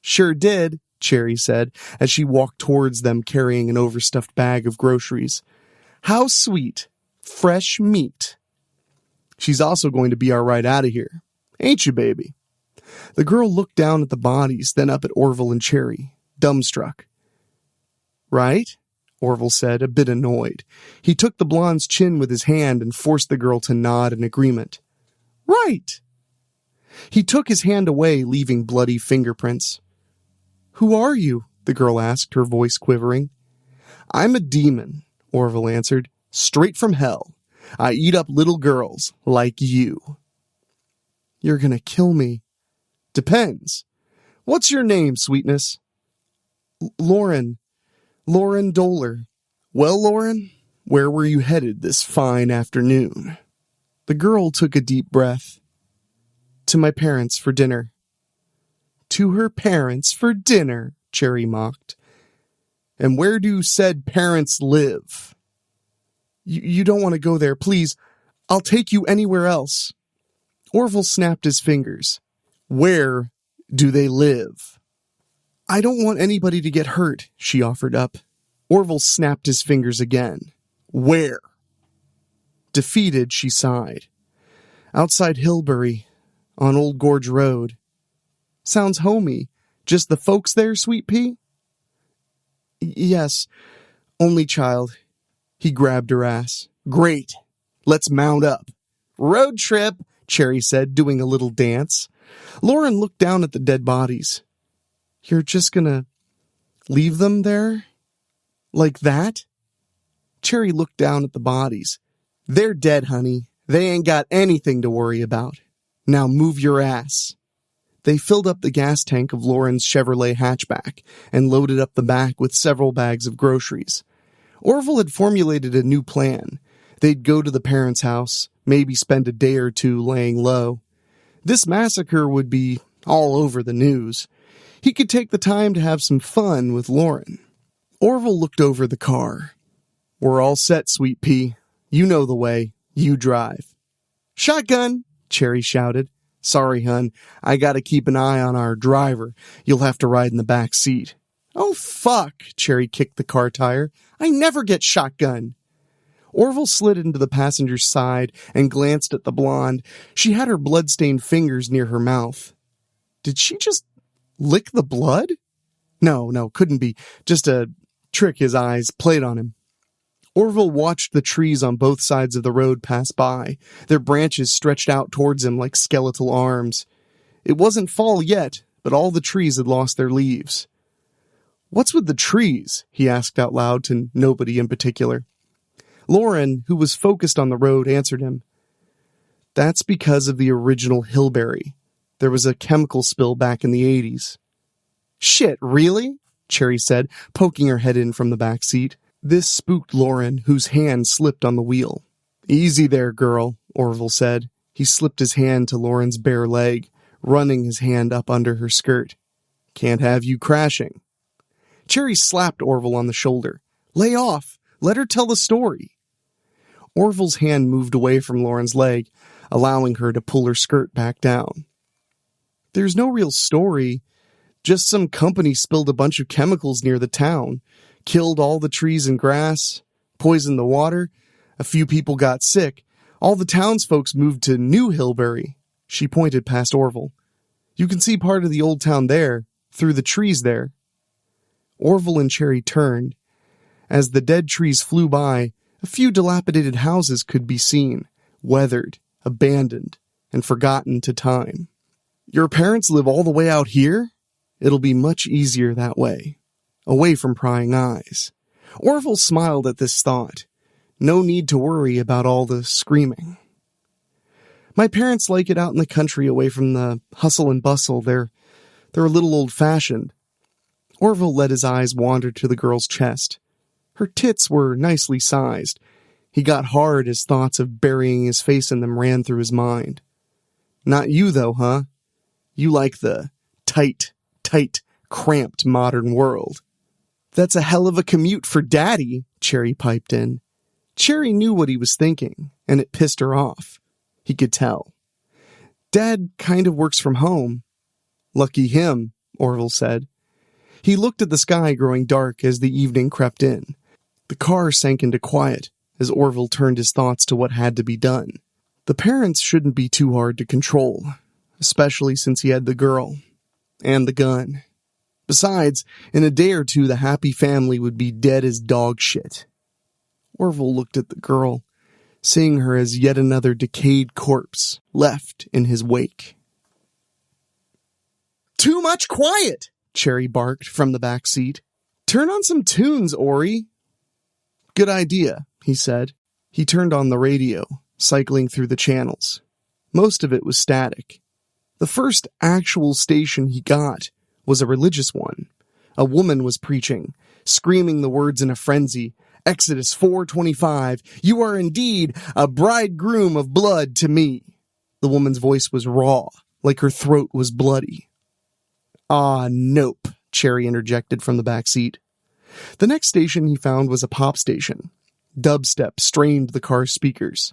"Sure did," Cherry said, as she walked towards them carrying an overstuffed bag of groceries. "How sweet. Fresh meat." "She's also going to be our ride out of here. Ain't you, baby?" The girl looked down at the bodies, then up at Orville and Cherry, dumbstruck. "Right?" Orville said, a bit annoyed. He took the blonde's chin with his hand and forced the girl to nod in agreement. "Right!" He took his hand away, leaving bloody fingerprints. "Who are you?" the girl asked, her voice quivering. "I'm a demon," Orville answered. "Straight from hell. I eat up little girls like you." "You're gonna kill me." "Depends. What's your name, sweetness?" Lauren Doler." "Well, Lauren, where were you headed this fine afternoon?" The girl took a deep breath. "To my parents for dinner." "To her parents for dinner," Cherry mocked. "And where do said parents live?" You don't want to go there, please. I'll take you anywhere else." Orville snapped his fingers. "Where do they live?" "I don't want anybody to get hurt," she offered up. Orville snapped his fingers again. "Where?" Defeated, she sighed. "Outside Hillbury, on Old Gorge Road." "Sounds homey. Just the folks there, Sweet Pea?" "Yes, only child." He grabbed her ass. "Great. Let's mount up." "Road trip," Cherry said, doing a little dance. Lauren looked down at the dead bodies. You're just gonna leave them there? Like that? Cherry looked down at the bodies. They're dead, honey. They ain't got anything to worry about. Now move your ass. They filled up the gas tank of Lauren's Chevrolet hatchback and loaded up the back with several bags of groceries. Orville had formulated a new plan. They'd go to the parents' house, maybe spend a day or two laying low. This massacre would be all over the news. He could take the time to have some fun with Lauren. Orville looked over the car. We're all set, Sweet Pea. You know the way. You drive. Shotgun, Cherry shouted. Sorry, hun. I gotta keep an eye on our driver. You'll have to ride in the back seat. Oh, fuck, Cherry kicked the car tire. I never get shotgun. Orville slid into the passenger's side and glanced at the blonde. She had her blood-stained fingers near her mouth. Did she just lick the blood? No, couldn't be. Just a trick his eyes played on him. Orville watched the trees on both sides of the road pass by, their branches stretched out towards him like skeletal arms. It wasn't fall yet, but all the trees had lost their leaves. What's with the trees? He asked out loud to nobody in particular. Lauren, who was focused on the road, answered him. That's because of the original Hillberry. There was a chemical spill back in the 80s. Shit, really? Cherry said, poking her head in from the back seat. This spooked Lauren, whose hand slipped on the wheel. Easy there, girl, Orville said. He slipped his hand to Lauren's bare leg, running his hand up under her skirt. Can't have you crashing. Cherry slapped Orville on the shoulder. Lay off. Let her tell the story. Orville's hand moved away from Lauren's leg, allowing her to pull her skirt back down. There's no real story. Just some company spilled a bunch of chemicals near the town. Killed all the trees and grass, poisoned the water, a few people got sick, all the townsfolk moved to New Hillberry. She pointed past Orville. You can see part of the old town there, through the trees there. Orville and Cherry turned. As the dead trees flew by, a few dilapidated houses could be seen, weathered, abandoned, and forgotten to time. Your parents live all the way out here? It'll be much easier that way. Away from prying eyes. Orville smiled at this thought. No need to worry about all the screaming. My parents like it out in the country away from the hustle and bustle. They're a little old-fashioned. Orville let his eyes wander to the girl's chest. Her tits were nicely sized. He got hard as thoughts of burying his face in them ran through his mind. Not you, though, huh? You like the tight, cramped modern world. That's a hell of a commute for Daddy, Cherry piped in. Cherry knew what he was thinking, and it pissed her off. He could tell. Dad kind of works from home. Lucky him, Orville said. He looked at the sky growing dark as the evening crept in. The car sank into quiet as Orville turned his thoughts to what had to be done. The parents shouldn't be too hard to control, especially since he had the girl and the gun. Besides, in a day or two the happy family would be dead as dog shit. Orville looked at the girl, seeing her as yet another decayed corpse left in his wake. Too much quiet, Cherry barked from the back seat. Turn on some tunes, Ori. Good idea, he said. He turned on the radio, cycling through the channels. Most of it was static. The first actual station he got was a religious one. A woman was preaching, screaming the words in a frenzy. Exodus 4:25, you are indeed a bridegroom of blood to me. The woman's voice was raw, like her throat was bloody. Ah, nope, Cherry interjected from the back seat. The next station he found was a pop station. Dubstep strained the car's speakers.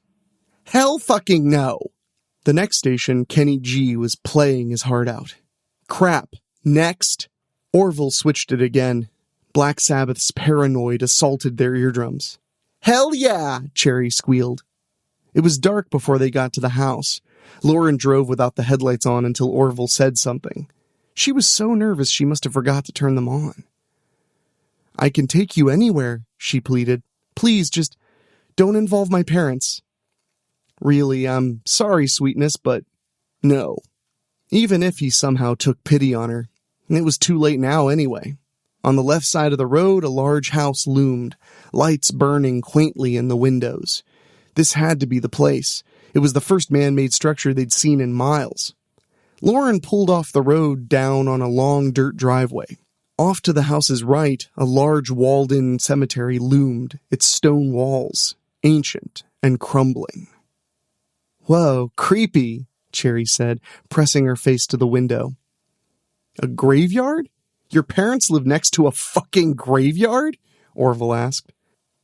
Hell fucking no! The next station, Kenny G was playing his heart out. Crap. Next. Orville switched it again. Black Sabbath's Paranoid assaulted their eardrums. Hell yeah, Cherry squealed. It was dark before they got to the house. Lauren drove without the headlights on until Orville said something. She was so nervous she must have forgot to turn them on. I can take you anywhere, she pleaded. Please, just don't involve my parents. Really, I'm sorry, sweetness, but no. Even if he somehow took pity on her, It was too late now anyway. On the left side of the road, a large house loomed, lights burning quaintly in the windows. This had to be the place. It was the first man-made structure they'd seen in miles. Lauren pulled off the road down on a long dirt driveway. Off to the house's right, a large walled-in cemetery loomed, its stone walls, ancient and crumbling. "Whoa, creepy," Cherry said, pressing her face to the window. "A graveyard? Your parents live next to a fucking graveyard?" Orville asked.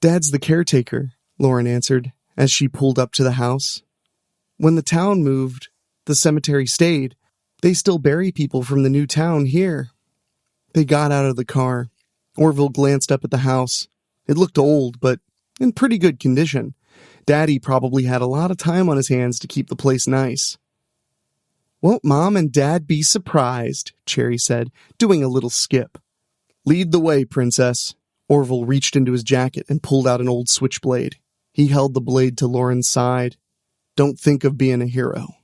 "Dad's the caretaker," Lauren answered, as she pulled up to the house. "When the town moved, the cemetery stayed. They still bury people from the new town here." They got out of the car. Orville glanced up at the house. It looked old, but in pretty good condition. Daddy probably had a lot of time on his hands to keep the place nice. "Won't Mom and Dad be surprised?" Cherry said, doing a little skip. "Lead the way, Princess." Orville reached into his jacket and pulled out an old switchblade. He held the blade to Lauren's side. "Don't think of being a hero.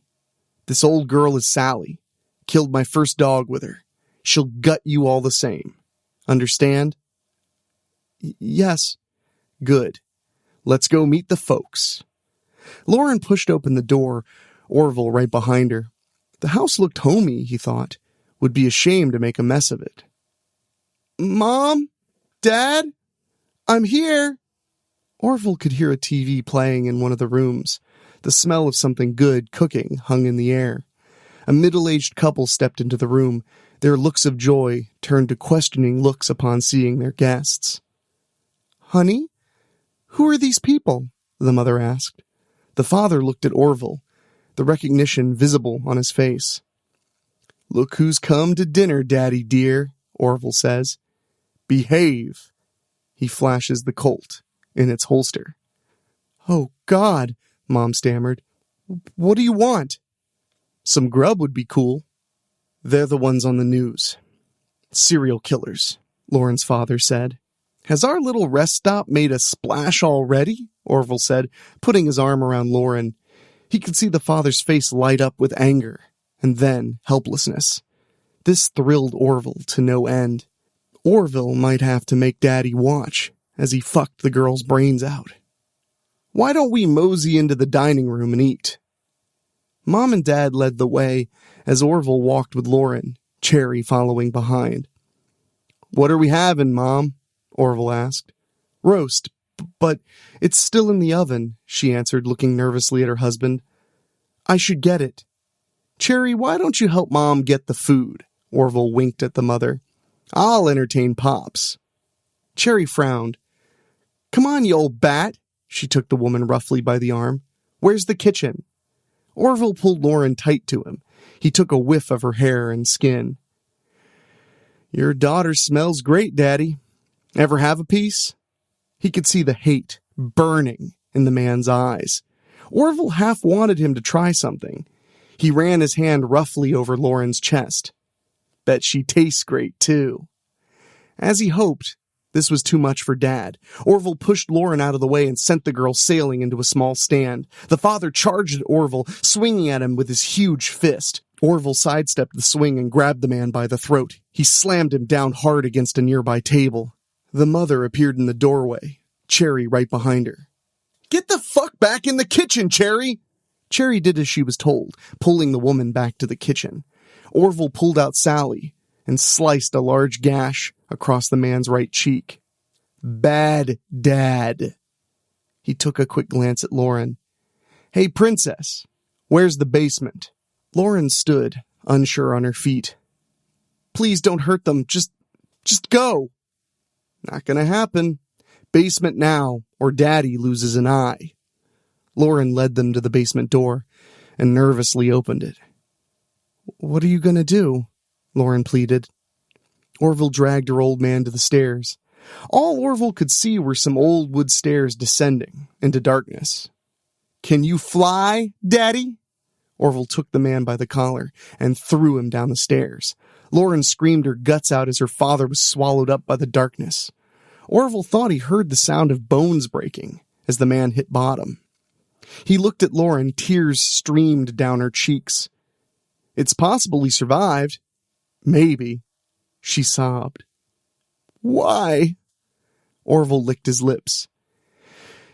This old girl is Sally. Killed my first dog with her. She'll gut you all the same. Understand?" "Yes." "Good. Let's go meet the folks." Lauren pushed open the door, Orville right behind her. The house looked homey, he thought. Would be a shame to make a mess of it. "Mom? Dad? I'm here." Orville could hear a TV playing in one of the rooms. The smell of something good cooking hung in the air. A middle-aged couple stepped into the room. Their looks of joy turned to questioning looks upon seeing their guests. "Honey? Who are these people?" the mother asked. The father looked at Orville, the recognition visible on his face. "Look who's come to dinner, Daddy dear," Orville says. "Behave." He flashes the Colt in its holster. "Oh, God," Mom stammered. "What do you want?" "Some grub would be cool." "They're the ones on the news. Serial killers," Lauren's father said. "Has our little rest stop made a splash already?" Orville said, putting his arm around Lauren. He could see the father's face light up with anger, and then helplessness. This thrilled Orville to no end. Orville might have to make Daddy watch as he fucked the girl's brains out. "Why don't we mosey into the dining room and eat?" Mom and Dad led the way as Orville walked with Lauren, Cherry following behind. "What are we having, Mom?" Orville asked. "Roast, but it's still in the oven," she answered, looking nervously at her husband. "I should get it." "Cherry, why don't you help Mom get the food?" Orville winked at the mother. "I'll entertain Pops." Cherry frowned. "Come on, you old bat." She took the woman roughly by the arm. "Where's the kitchen?" Orville pulled Lauren tight to him. He took a whiff of her hair and skin. "Your daughter smells great, Daddy. Ever have a piece?" He could see the hate burning in the man's eyes. Orville half wanted him to try something. He ran his hand roughly over Lauren's chest. "Bet she tastes great, too." As he hoped, this was too much for Dad. Orville pushed Lauren out of the way and sent the girl sailing into a small stand. The father charged at Orville, swinging at him with his huge fist. Orville sidestepped the swing and grabbed the man by the throat. He slammed him down hard against a nearby table. The mother appeared in the doorway, Cherry right behind her. "Get the fuck back in the kitchen, Cherry!" Cherry did as she was told, pulling the woman back to the kitchen. Orville pulled out Sally and sliced a large gash across the man's right cheek. "Bad Dad." He took a quick glance at Lauren. "Hey, Princess, where's the basement?" Lauren stood, unsure on her feet. "Please don't hurt them. Just go." "Not gonna happen. Basement now, or Daddy loses an eye." Lauren led them to the basement door and nervously opened it. "What are you gonna do?" Lauren pleaded. Orville dragged her old man to the stairs. All Orville could see were some old wood stairs descending into darkness. "Can you fly, Daddy?" Orville took the man by the collar and threw him down the stairs. Lauren screamed her guts out as her father was swallowed up by the darkness. Orville thought he heard the sound of bones breaking as the man hit bottom. He looked at Lauren, tears streamed down her cheeks. "It's possible he survived." "Maybe." she sobbed. Why? Orville licked his lips.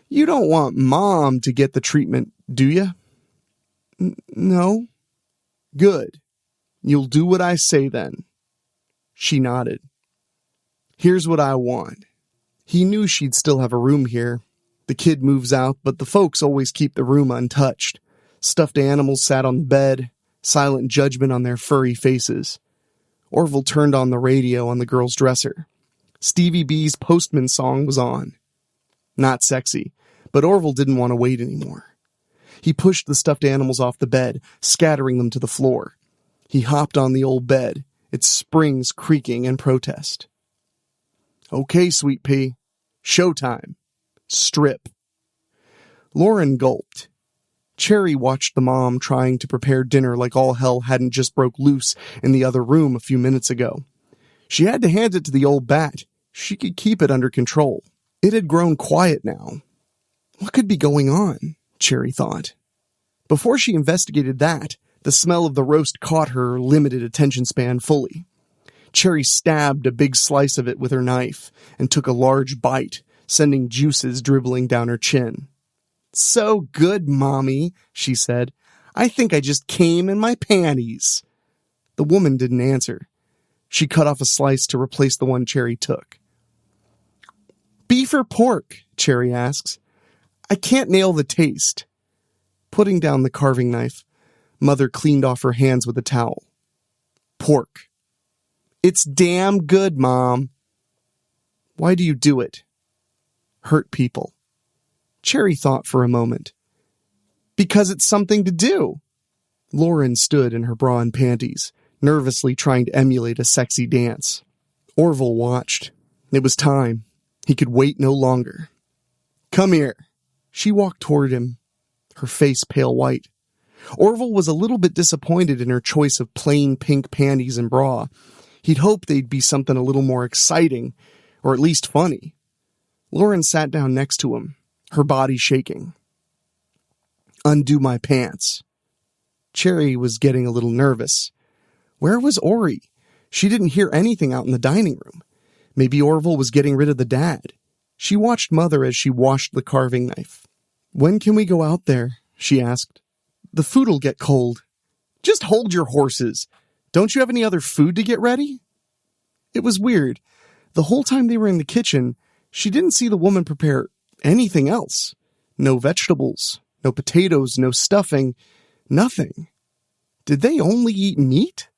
You don't want Mom to get the treatment, do you? No. Good. You'll do what I say then. She nodded. Here's what I want. He knew she'd still have a room here. The kid moves out, but the folks always keep the room untouched. Stuffed animals sat on the bed, silent judgment on their furry faces. Orville turned on the radio on the girl's dresser. Stevie B's Postman song was on. Not sexy, but Orville didn't want to wait anymore. He pushed the stuffed animals off the bed, scattering them to the floor. He hopped on the old bed, its springs creaking in protest. Okay, Sweet Pea. Showtime. Strip. Lauren gulped. Cherry watched the mom trying to prepare dinner like all hell hadn't just broke loose in the other room a few minutes ago. She had to hand it to the old bat. She could keep it under control. It had grown quiet now. What could be going on? Cherry thought. Before she investigated that, the smell of the roast caught her limited attention span fully. Cherry stabbed a big slice of it with her knife and took a large bite, sending juices dribbling down her chin. So good, Mommy, she said. I think I just came in my panties. The woman didn't answer. She cut off a slice to replace the one Cherry took. Beef or pork? Cherry asks. I can't nail the taste. Putting down the carving knife, Mother cleaned off her hands with a towel. Pork. It's damn good, Mom. Why do you do it? Hurt people. Cherry thought for a moment. Because it's something to do. Lauren stood in her bra and panties, nervously trying to emulate a sexy dance. Orville watched. It was time. He could wait no longer. Come here. She walked toward him, her face pale white. Orville was a little bit disappointed in her choice of plain pink panties and bra. He'd hoped they'd be something a little more exciting, or at least funny. Lauren sat down next to him, her body shaking. Undo my pants. Cherry was getting a little nervous. Where was Ori? She didn't hear anything out in the dining room. Maybe Orville was getting rid of the dad. She watched Mother as she washed the carving knife. When can we go out there? She asked. The food'll get cold. Just hold your horses. Don't you have any other food to get ready? It was weird. The whole time they were in the kitchen, she didn't see the woman prepare anything else. No vegetables, no potatoes, no stuffing, nothing. Did they only eat meat?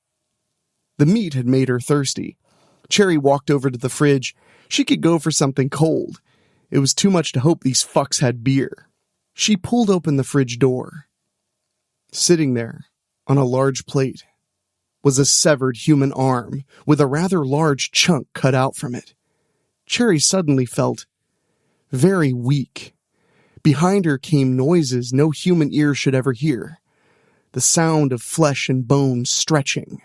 The meat had made her thirsty. Cherry walked over to the fridge. She could go for something cold. It was too much to hope these fucks had beer. She pulled open the fridge door. Sitting there, on a large plate, was a severed human arm with a rather large chunk cut out from it. Cherry suddenly felt very weak. Behind her came noises no human ear should ever hear. The sound of flesh and bone stretching,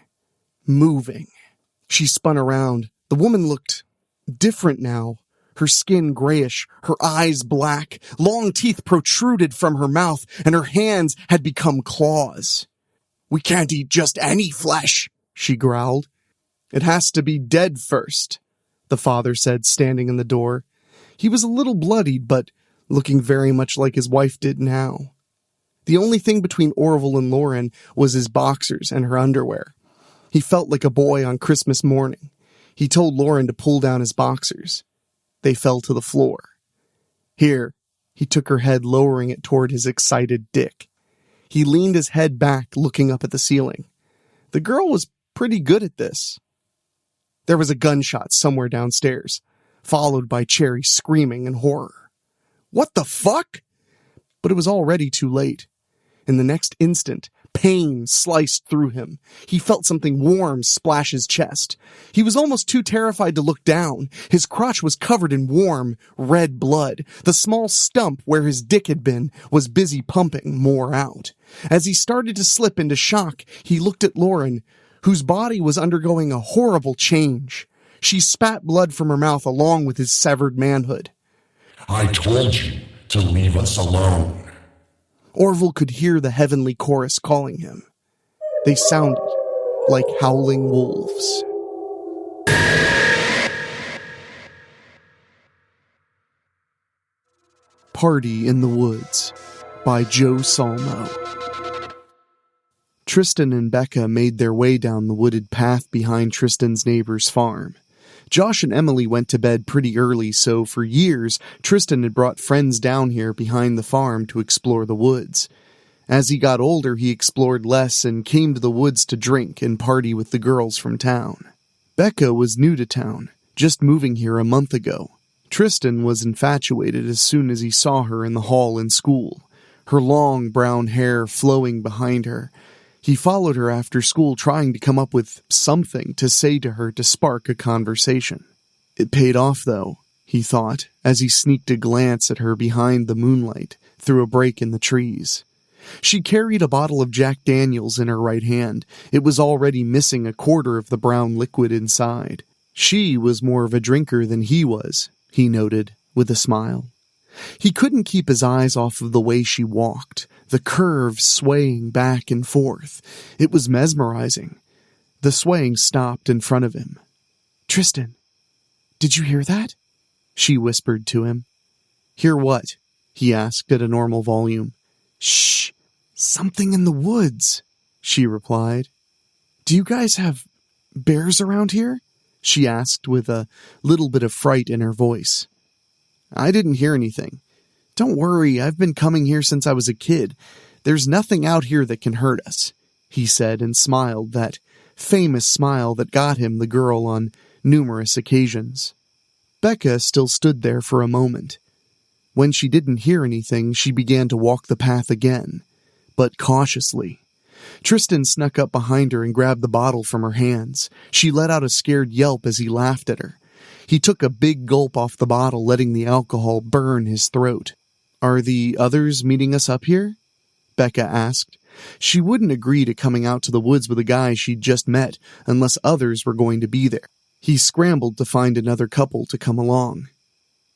moving. She spun around. The woman looked different now. Her skin grayish, her eyes black, long teeth protruded from her mouth, and her hands had become claws. We can't eat just any flesh, she growled. It has to be dead first, the father said, standing in the door. He was a little bloodied, but looking very much like his wife did now. The only thing between Orville and Lauren was his boxers and her underwear. He felt like a boy on Christmas morning. He told Lauren to pull down his boxers. They fell to the floor. Here, he took her head, lowering it toward his excited dick. He leaned his head back, looking up at the ceiling. The girl was pretty good at this. There was a gunshot somewhere downstairs, followed by Cherry screaming in horror. What the fuck? But it was already too late. In the next instant, pain sliced through him. He felt something warm splash his chest. He was almost too terrified to look down. His crotch was covered in warm, red blood. The small stump where his dick had been was busy pumping more out. As he started to slip into shock, he looked at Lauren, whose body was undergoing a horrible change. She spat blood from her mouth along with his severed manhood. I told you to leave us alone. Orville could hear the heavenly chorus calling him. They sounded like howling wolves. Party in the Woods by Joe Salmo. Tristan and Becca made their way down the wooded path behind Tristan's neighbor's farm. Josh and Emily went to bed pretty early, so for years, Tristan had brought friends down here behind the farm to explore the woods. As he got older, he explored less and came to the woods to drink and party with the girls from town. Becca was new to town, just moving here a month ago. Tristan was infatuated as soon as he saw her in the hall in school, her long brown hair flowing behind her. He followed her after school, trying to come up with something to say to her to spark a conversation. It paid off, though, he thought, as he sneaked a glance at her behind the moonlight through a break in the trees. She carried a bottle of Jack Daniels in her right hand. It was already missing a quarter of the brown liquid inside. She was more of a drinker than he was, he noted, with a smile. He couldn't keep his eyes off of the way she walked, the curves swaying back and forth. It was mesmerizing. The swaying stopped in front of him. "Tristan, did you hear that?" she whispered to him. "Hear what?" he asked at a normal volume. "Shh, something in the woods," she replied. "Do you guys have bears around here?" she asked with a little bit of fright in her voice. "I didn't hear anything. Don't worry, I've been coming here since I was a kid. There's nothing out here that can hurt us," he said and smiled, that famous smile that got him the girl on numerous occasions. Becca still stood there for a moment. When she didn't hear anything, she began to walk the path again, but cautiously. Tristan snuck up behind her and grabbed the bottle from her hands. She let out a scared yelp as he laughed at her. He took a big gulp off the bottle, letting the alcohol burn his throat. "Are the others meeting us up here?" Becca asked. She wouldn't agree to coming out to the woods with a guy she'd just met unless others were going to be there. He scrambled to find another couple to come along.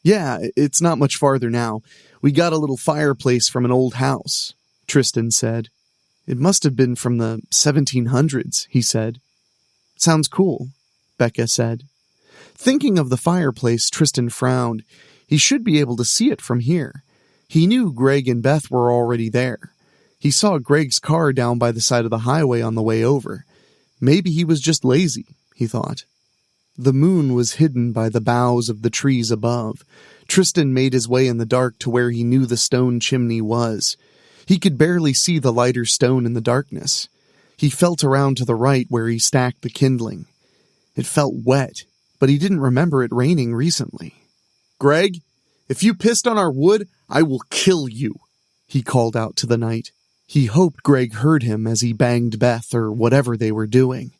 "Yeah, it's not much farther now. We got a little fireplace from an old house," Tristan said. "It must have been from the 1700s, he said. "Sounds cool," Becca said. Thinking of the fireplace, Tristan frowned. He should be able to see it from here. He knew Greg and Beth were already there. He saw Greg's car down by the side of the highway on the way over. Maybe he was just lazy, he thought. The moon was hidden by the boughs of the trees above. Tristan made his way in the dark to where he knew the stone chimney was. He could barely see the lighter stone in the darkness. He felt around to the right where he stacked the kindling. It felt wet, but he didn't remember it raining recently. "Greg, if you pissed on our wood, I will kill you," he called out to the night. He hoped Greg heard him as he banged Beth or whatever they were doing.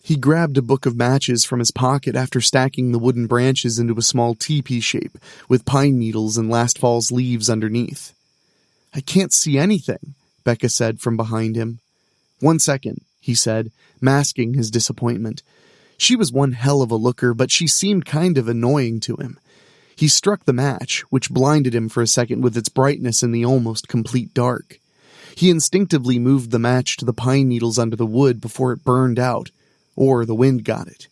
He grabbed a book of matches from his pocket after stacking the wooden branches into a small teepee shape with pine needles and last fall's leaves underneath. "I can't see anything," Becca said from behind him. "1 second," he said, masking his disappointment. She was one hell of a looker, but she seemed kind of annoying to him. He struck the match, which blinded him for a second with its brightness in the almost complete dark. He instinctively moved the match to the pine needles under the wood before it burned out, or the wind got it.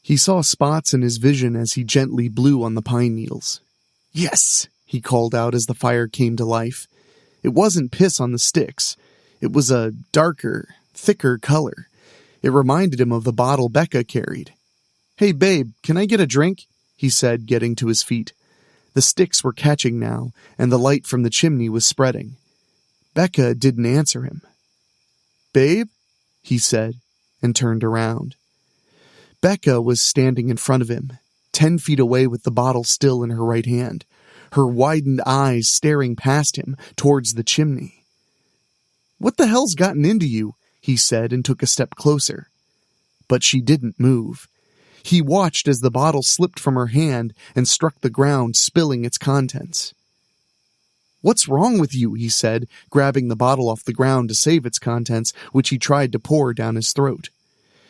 He saw spots in his vision as he gently blew on the pine needles. "Yes," he called out as the fire came to life. It wasn't piss on the sticks. It was a darker, thicker color. It reminded him of the bottle Becca carried. "Hey, babe, can I get a drink?" he said, getting to his feet. The sticks were catching now, and the light from the chimney was spreading. Becca didn't answer him. "Babe?" he said, and turned around. Becca was standing in front of him, 10 feet away with the bottle still in her right hand, her widened eyes staring past him towards the chimney. "What the hell's gotten into you?" he said and took a step closer. But she didn't move. He watched as the bottle slipped from her hand and struck the ground, spilling its contents. "What's wrong with you?" he said, grabbing the bottle off the ground to save its contents, which he tried to pour down his throat.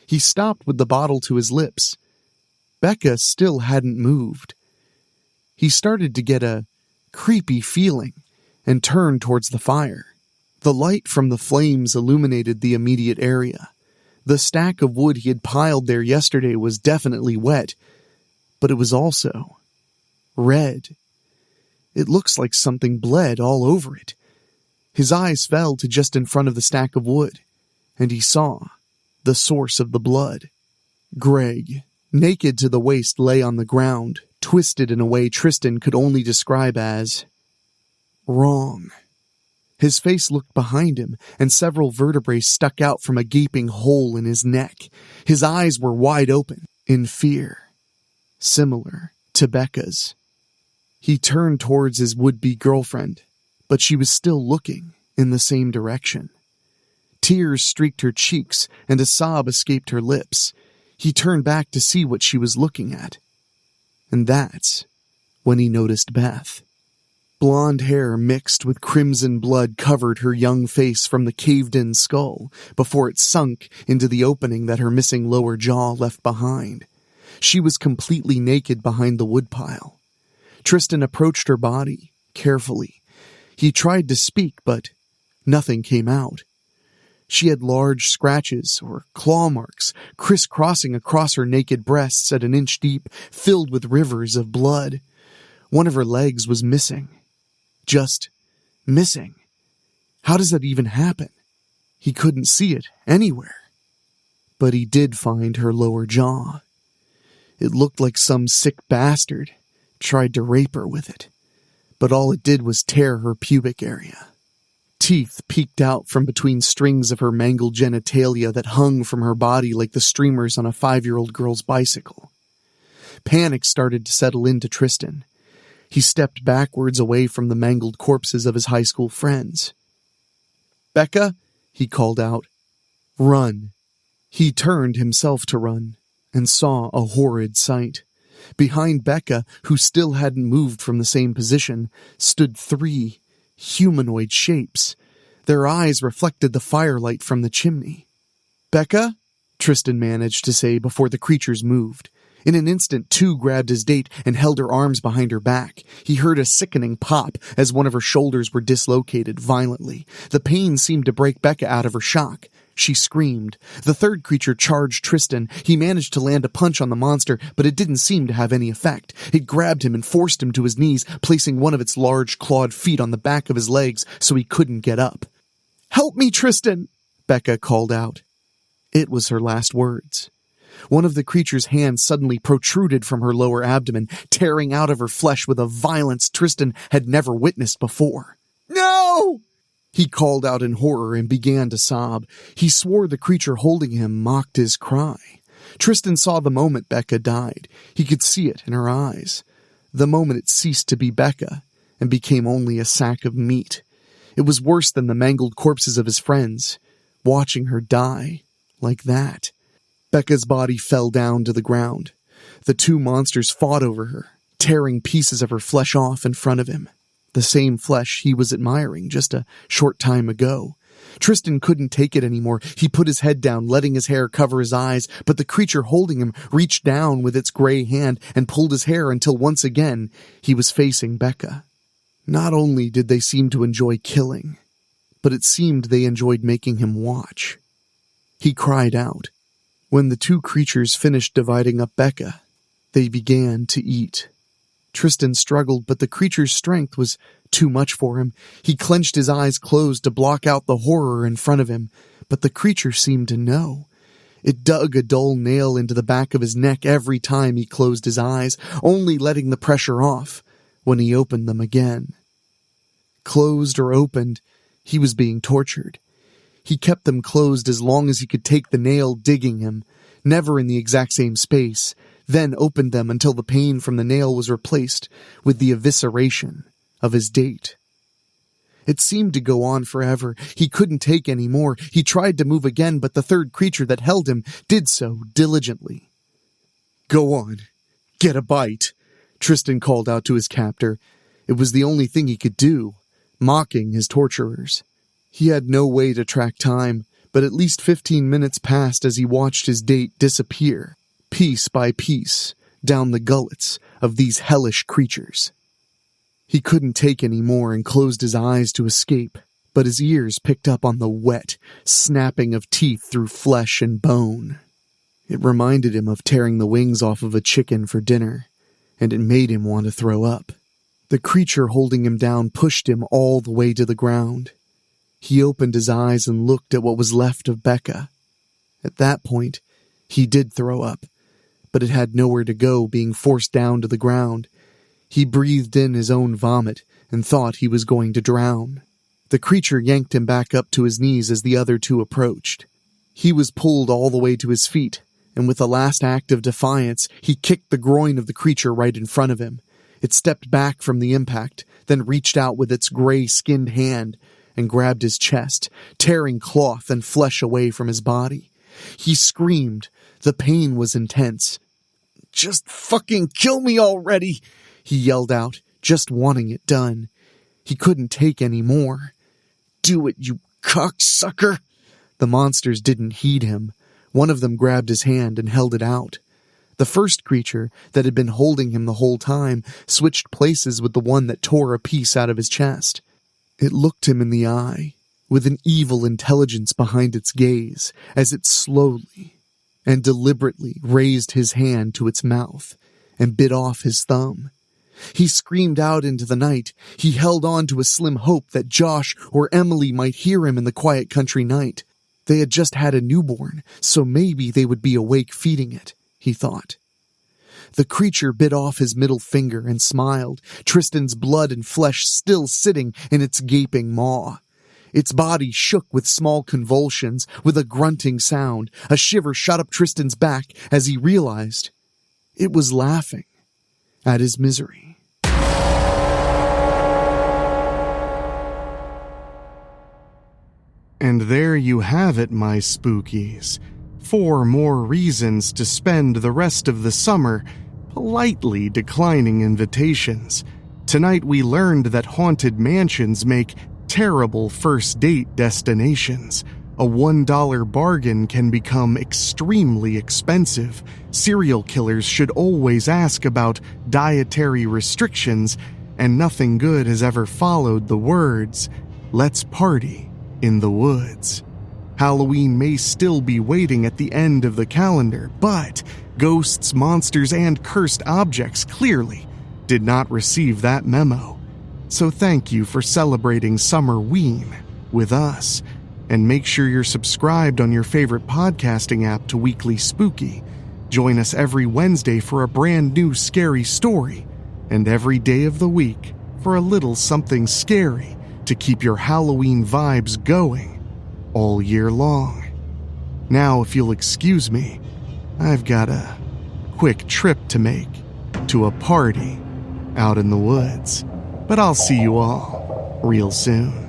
He stopped with the bottle to his lips. Becca still hadn't moved. He started to get a creepy feeling and turned towards the fire. The light from the flames illuminated the immediate area. The stack of wood he had piled there yesterday was definitely wet, but it was also red. It looks like something bled all over it. His eyes fell to just in front of the stack of wood, and he saw the source of the blood. Greg, naked to the waist, lay on the ground, twisted in a way Tristan could only describe as wrong. His face looked behind him, and several vertebrae stuck out from a gaping hole in his neck. His eyes were wide open, in fear, similar to Becca's. He turned towards his would-be girlfriend, but she was still looking in the same direction. Tears streaked her cheeks, and a sob escaped her lips. He turned back to see what she was looking at. And that's when he noticed Beth. Blonde hair mixed with crimson blood covered her young face from the caved-in skull before it sunk into the opening that her missing lower jaw left behind. She was completely naked behind the woodpile. Tristan approached her body, carefully. He tried to speak, but nothing came out. She had large scratches or claw marks crisscrossing across her naked breasts at an inch deep, filled with rivers of blood. One of her legs was missing. Just missing. How does that even happen? He couldn't see it anywhere. But he did find her lower jaw. It looked like some sick bastard tried to rape her with it, but all it did was tear her pubic area. Teeth peeked out from between strings of her mangled genitalia that hung from her body like the streamers on a 5-year-old girl's bicycle. Panic started to settle into Tristan. He stepped backwards away from the mangled corpses of his high school friends. "Becca," he called out. "Run." He turned himself to run and saw a horrid sight. Behind Becca, who still hadn't moved from the same position, stood 3 humanoid shapes. Their eyes reflected the firelight from the chimney. "Becca?" Tristan managed to say before the creatures moved. In an instant, 2 grabbed his date and held her arms behind her back. He heard a sickening pop as one of her shoulders were dislocated violently. The pain seemed to break Becca out of her shock. She screamed. The 3rd creature charged Tristan. He managed to land a punch on the monster, but it didn't seem to have any effect. It grabbed him and forced him to his knees, placing one of its large clawed feet on the back of his legs so he couldn't get up. "Help me, Tristan!" Becca called out. It was her last words. One of the creature's hands suddenly protruded from her lower abdomen, tearing out of her flesh with a violence Tristan had never witnessed before. "No!" He called out in horror and began to sob. He swore the creature holding him mocked his cry. Tristan saw the moment Becca died. He could see it in her eyes. The moment it ceased to be Becca and became only a sack of meat. It was worse than the mangled corpses of his friends, watching her die like that. Becca's body fell down to the ground. The 2 monsters fought over her, tearing pieces of her flesh off in front of him. The same flesh he was admiring just a short time ago. Tristan couldn't take it anymore. He put his head down, letting his hair cover his eyes, but the creature holding him reached down with its gray hand and pulled his hair until once again he was facing Becca. Not only did they seem to enjoy killing, but it seemed they enjoyed making him watch. He cried out. When the 2 creatures finished dividing up Becca, they began to eat. Tristan struggled, but the creature's strength was too much for him. He clenched his eyes closed to block out the horror in front of him, but the creature seemed to know. It dug a dull nail into the back of his neck every time he closed his eyes, only letting the pressure off when he opened them again. Closed or opened, he was being tortured. He kept them closed as long as he could take the nail digging him, never in the exact same space, then opened them until the pain from the nail was replaced with the evisceration of his date. It seemed to go on forever. He couldn't take any more. He tried to move again, but the 3rd creature that held him did so diligently. "Go on. Get a bite," Tristan called out to his captor. It was the only thing he could do, mocking his torturers. He had no way to track time, but at least 15 minutes passed as he watched his date disappear, piece by piece, down the gullets of these hellish creatures. He couldn't take any more and closed his eyes to escape, but his ears picked up on the wet, snapping of teeth through flesh and bone. It reminded him of tearing the wings off of a chicken for dinner, and it made him want to throw up. The creature holding him down pushed him all the way to the ground. He opened his eyes and looked at what was left of Becca. At that point, he did throw up, but it had nowhere to go, being forced down to the ground. He breathed in his own vomit and thought he was going to drown. The creature yanked him back up to his knees as the other two approached. He was pulled all the way to his feet, and with a last act of defiance, he kicked the groin of the creature right in front of him. It stepped back from the impact, then reached out with its gray-skinned hand and grabbed his chest, tearing cloth and flesh away from his body. He screamed. The pain was intense. "Just fucking kill me already!" he yelled out, just wanting it done. He couldn't take any more. "Do it, you cocksucker!" The monsters didn't heed him. One of them grabbed his hand and held it out. The first creature, that had been holding him the whole time, switched places with the one that tore a piece out of his chest. It looked him in the eye, with an evil intelligence behind its gaze, as it slowly and deliberately raised his hand to its mouth and bit off his thumb. He screamed out into the night. He held on to a slim hope that Josh or Emily might hear him in the quiet country night. They had just had a newborn, so maybe they would be awake feeding it, he thought. The creature bit off his middle finger and smiled, Tristan's blood and flesh still sitting in its gaping maw. Its body shook with small convulsions, with a grunting sound. A shiver shot up Tristan's back as he realized it was laughing at his misery. And there you have it, my spookies. 4 more reasons to spend the rest of the summer politely declining invitations. Tonight we learned that haunted mansions make terrible first date destinations. A $1 bargain can become extremely expensive. Serial killers should always ask about dietary restrictions, and nothing good has ever followed the words, "Let's party in the woods." Halloween may still be waiting at the end of the calendar, but ghosts, monsters, and cursed objects clearly did not receive that memo. So thank you for celebrating Summerween with us, and make sure you're subscribed on your favorite podcasting app to Weekly Spooky. Join us every Wednesday for a brand new scary story, and every day of the week for a little something scary to keep your Halloween vibes going all year long. Now, if you'll excuse me, I've got a quick trip to make to a party out in the woods, but I'll see you all real soon.